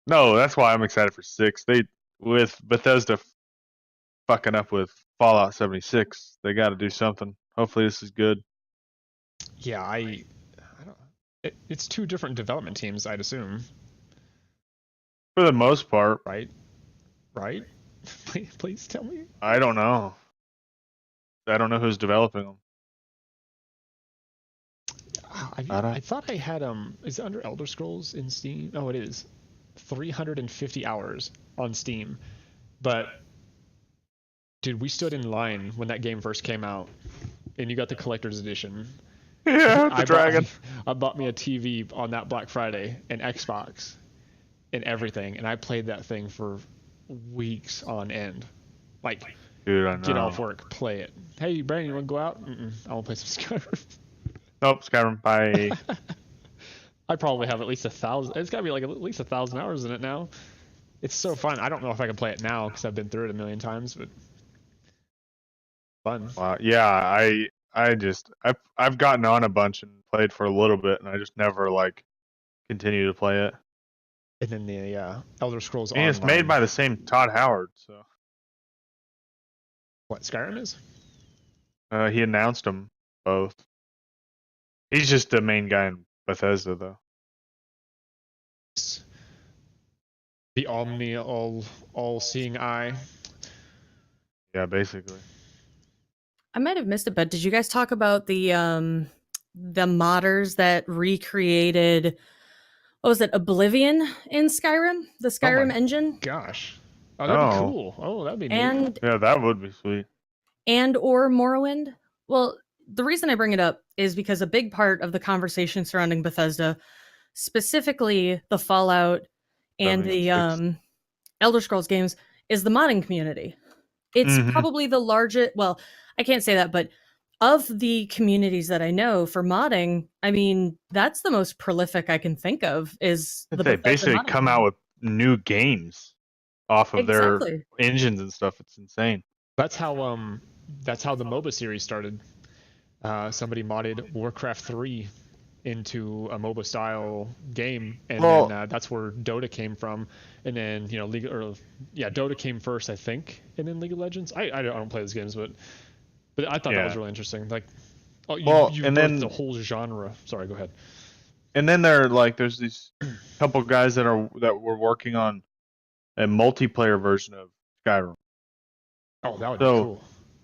No, that's why I'm excited for 6. With Bethesda fucking up with Fallout 76, they got to do something. Hopefully, this is good. Yeah, I don't. It's 2 different development teams, I'd assume. For the most part, right? Please tell me. I don't know. I don't know who's developing them. I thought I had is it under Elder Scrolls in Steam? Oh, it is. 350 hours on Steam. But dude, we stood in line when that game first came out, and you got the collector's edition. Yeah, the dragon. I bought me a TV on that Black Friday, an Xbox, and everything, and I played that thing for weeks on end. Like, dude, I know. Get off work, play it. Hey, Brandon, you want to go out? I want to play some Skyrim. Nope, Skyrim. Bye. I probably have at least 1,000. It's got to be like at least 1,000 hours in it now. It's so fun. I don't know if I can play it now because I've been through it a million times, but fun. Wow. Yeah, I've gotten on a bunch and played for a little bit, and I just never continue to play it. And then the Elder Scrolls Online. It's made by the same Todd Howard, so. What, Skyrim is? He announced them both. He's just the main guy in Bethesda, though. The all-seeing eye. Yeah, basically. I might have missed it, but did you guys talk about the modders that recreated, what was it, Oblivion in Skyrim? The Skyrim engine? Gosh. Oh, that'd be cool. Oh, that'd be neat. Yeah, that would be sweet. And or Morrowind? Well, the reason I bring it up is because a big part of the conversation surrounding Bethesda, specifically the Fallout and the Elder Scrolls games, is the modding community. It's probably the largest, well, I can't say that, but of the communities that I know for modding, I mean, that's the most prolific I can think of is they basically come out with new games off of their engines and stuff. It's insane. That's how the MOBA series started. Somebody modded Warcraft 3 into a MOBA style game, and then that's where Dota came from, and then Dota came first, I think, and then League of Legends. I don't play those games, but I thought that was really interesting. Like, you and then the whole genre. Sorry, go ahead. And then there's these couple guys that were working on a multiplayer version of Skyrim. Oh, that would be cool.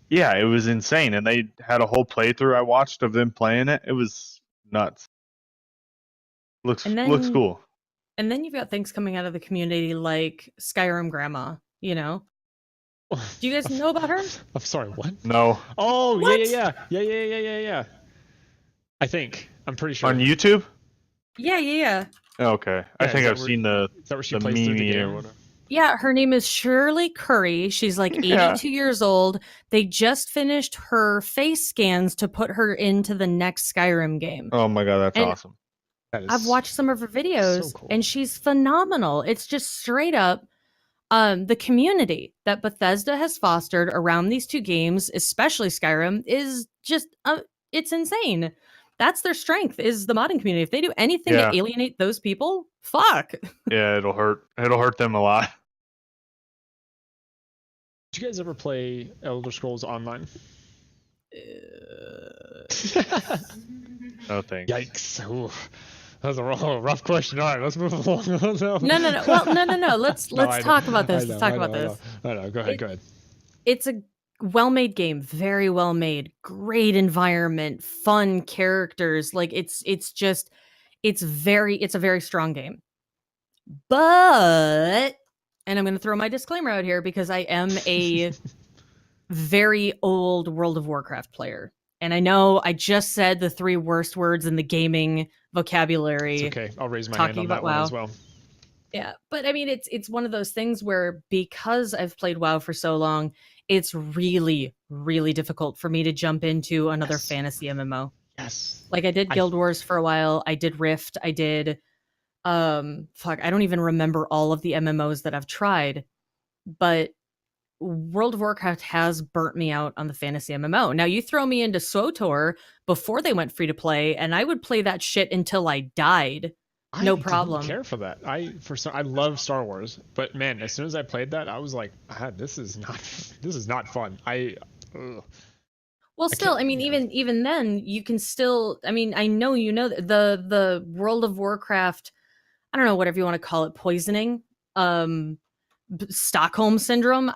Yeah, it was insane, and they had a whole playthrough I watched of them playing it. It was nuts. Looks cool. And then you've got things coming out of the community like Skyrim Grandma, you know? Do you guys know about her? I'm sorry, what? No. Oh, what? Yeah. I think. I'm pretty sure. On YouTube? Yeah. Okay. I think I've seen the meme or whatever. Yeah, her name is Shirley Curry. She's like 82 years old. They just finished her face scans to put her into the next Skyrim game. Oh my god, that's awesome. I've watched some of her videos, so cool. And she's phenomenal. It's just straight up the community that Bethesda has fostered around these 2 games, especially Skyrim, is just it's insane. That's their strength, is the modding community. If they do anything to alienate those people, fuck. Yeah, it'll hurt them a lot. Did you guys ever play Elder Scrolls Online? No thanks. Yikes. Ooh. That's a rough question. All right, let's move along. No. Well, no. Let's talk about this. Let's talk about this. I know. Go ahead. It's a well-made game, very well made, great environment, fun characters. Like it's a very strong game. But, and I'm going to throw my disclaimer out here because I am a very old World of Warcraft player. And I know I just said the 3 worst words in the gaming vocabulary. It's okay. I'll raise my hand on that one as well. Yeah, but I mean, it's one of those things where because I've played WoW for so long, it's really, really difficult for me to jump into another fantasy MMO. Yes. Like I did Guild Wars for a while. I did Rift. I did, I don't even remember all of the MMOs that I've tried, but World of Warcraft has burnt me out on the fantasy MMO. Now you throw me into SWTOR before they went free to play, and I would play that shit until I died. No problem. I didn't care for that. I love Star Wars, but man, as soon as I played that, I was like, this is not fun. Well, still, I mean, even then, you can still. I mean, I know the World of Warcraft. I don't know, whatever you want to call it, poisoning, Stockholm syndrome,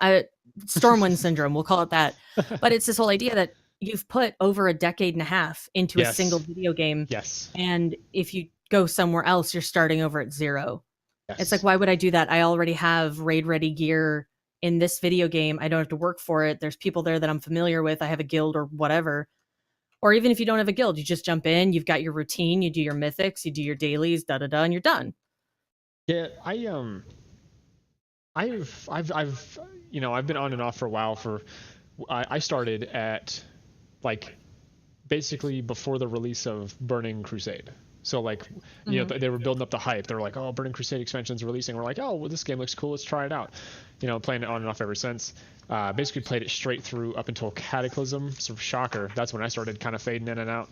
Stormwind syndrome. We'll call it that. But it's this whole idea that you've put over a decade and a half into a single video game. Yes. And if you go somewhere else, you're starting over at 0. Yes. It's like, why would I do that? I already have raid ready gear in this video game. I don't have to work for it. There's people there that I'm familiar with. I have a guild or whatever. Or even if you don't have a guild, you just jump in, you've got your routine, you do your mythics, you do your dailies, and you're done. Yeah, I've been on and off for a while. I started at like basically before the release of Burning Crusade. So like, you know, they were building up the hype. They were like, oh, Burning Crusade expansion's releasing. We're like, oh, well, this game looks cool. Let's try it out. You know, playing it on and off ever since. Basically played it straight through up until Cataclysm. Sort of shocker. That's when I started kind of fading in and out.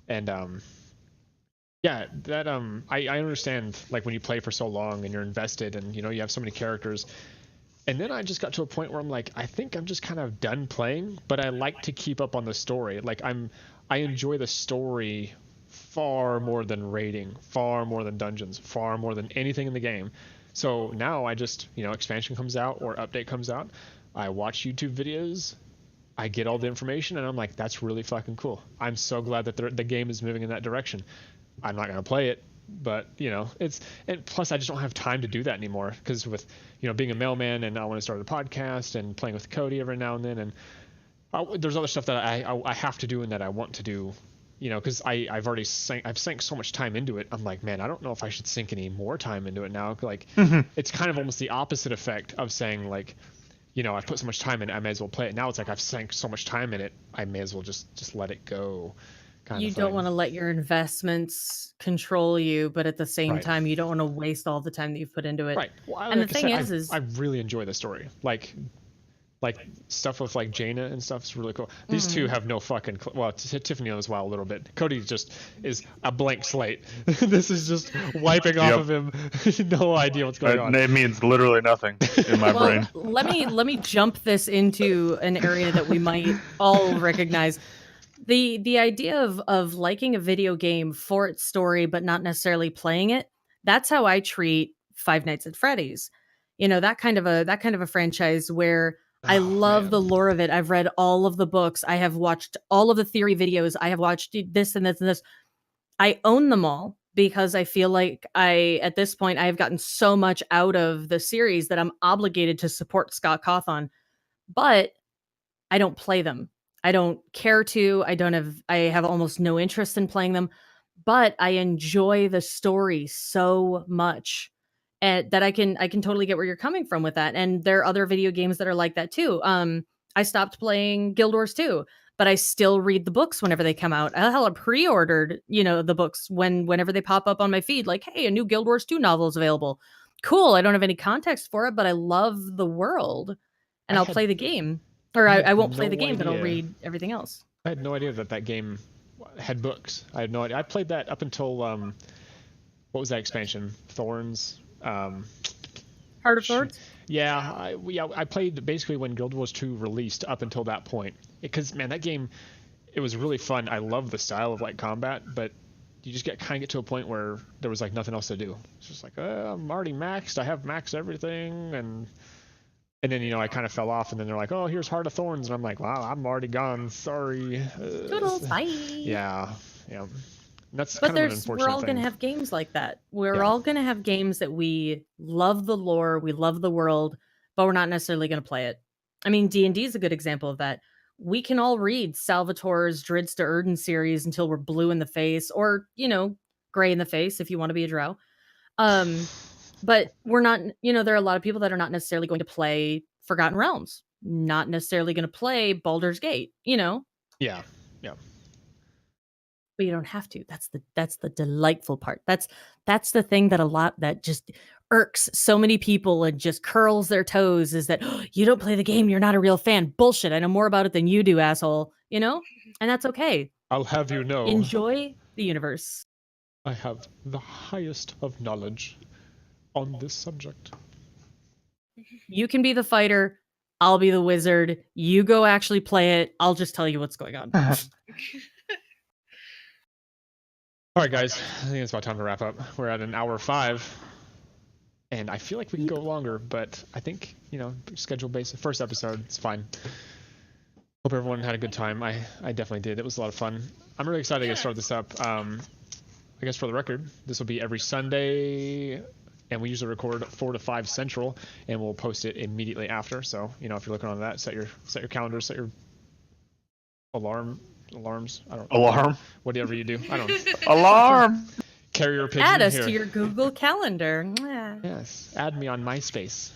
And yeah, that I understand like when you play for so long and you're invested and you know you have so many characters. And then I just got to a point where I'm like, I think I'm just kind of done playing, but I like to keep up on the story. Like I enjoy the story far more than raiding, far more than dungeons, far more than anything in the game. So now I just, you know, expansion comes out or update comes out, I watch YouTube videos, I get all the information, and I'm like, that's really fucking cool. I'm so glad that the game is moving in that direction. I'm not going to play it, but, you know, and plus I just don't have time to do that anymore because with, you know, being a mailman and I want to start a podcast and playing with Cody every now and then, and there's other stuff that I have to do and that I want to do. You know, because I've sank so much time into it. I'm like, man, I don't know if I should sink any more time into it now. Like, It's kind of almost the opposite effect of saying like, you know, I've put so much time in it, I may as well play it. Now it's like I've sank so much time in it, I may as well just let it go. You don't want to let your investments control you, but at the same time, you don't want to waste all the time that you've put into it. Right. Well, and like the thing is, I really enjoy the story. Like stuff with like Jaina and stuff is really cool. These two have no fucking well, Tiffany knows WoW a little bit. Cody just is a blank slate. This is just wiping off of him. No idea what's going on. It means literally nothing in my brain. Let me jump this into an area that we might all recognize. The idea of liking a video game for its story but not necessarily playing it. That's how I treat Five Nights at Freddy's. You know, that kind of a franchise where I love the lore of it. I've read all of the books. I have watched all of the theory videos. I have watched this and this and this. I own them all because I feel like at this point, I have gotten so much out of the series that I'm obligated to support Scott Cawthon. But I don't play them. I don't care to. I have almost no interest in playing them. But I enjoy the story so much. And that I can totally get where you're coming from with that. And there are other video games that are like that too. I stopped playing Guild Wars 2, but I still read the books whenever they come out. Hell, I pre-ordered, you know, the books whenever they pop up on my feed, like, hey, a new Guild Wars 2 novel is available. Cool. I don't have any context for it, but I love the world and I'll play the game. Or I won't play the game, but I'll read everything else. I had no idea that game had books. I had no idea. I played that up until, what was that expansion? Thorns? Heart of Thorns? Yeah, I played basically when Guild Wars 2 released up until that point. Because, man, that game, it was really fun. I love the style of, like, combat, but you just kind of get to a point where there was like nothing else to do. It's just like, I'm already maxed. I have maxed everything, and then I kind of fell off, and then they're like, oh, here's Heart of Thorns, and I'm like, wow, I'm already gone. Sorry. Toodles, bye. Yeah. That's but kind of an unfortunate we're all thing. gonna have games like that. We're all gonna have games that we love the lore, we love the world, but we're not necessarily gonna play it. I mean, D&D is a good example of that. We can all read Salvatore's Drizzt to Erden series until we're blue in the face, or gray in the face if you want to be a drow. But we're not. There are a lot of people that are not necessarily going to play Forgotten Realms, not necessarily going to play Baldur's Gate. Yeah. But you don't have to. That's the delightful part. That's the thing that just irks so many people and just curls their toes, is that you don't play the game, you're not a real fan. Bullshit. I know more about it than you do, asshole. And that's okay. I'll have you know. Enjoy the universe. I have the highest of knowledge on this subject. You can be the fighter. I'll be the wizard. You go actually play it. I'll just tell you what's going on. All right, guys. I think it's about time to wrap up. We're at an hour 5. And I feel like we can go longer, but I think, schedule based. First episode, it's fine. Hope everyone had a good time. I definitely did. It was a lot of fun. I'm really excited to start this up. I guess for the record, this will be every Sunday, and we usually record 4 to 5 Central, and we'll post it immediately after. So, if you're looking on that, set your calendar, set your alarms. I don't know. Alarm. Whatever you do. I don't know. Alarm. Carrier pigeon. Add us here. to your Google Calendar. Yes. Add me on MySpace.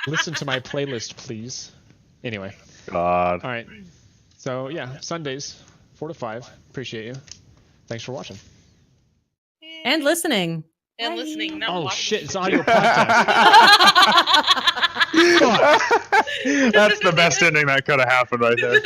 Listen to my playlist, please. Anyway. God. All right. So, yeah, Sundays, 4 to 5. Appreciate you. Thanks for watching. And listening. And Bye. listening. Not Oh, watching. shit. It's audio podcast. That's the best ending that could have happened right there.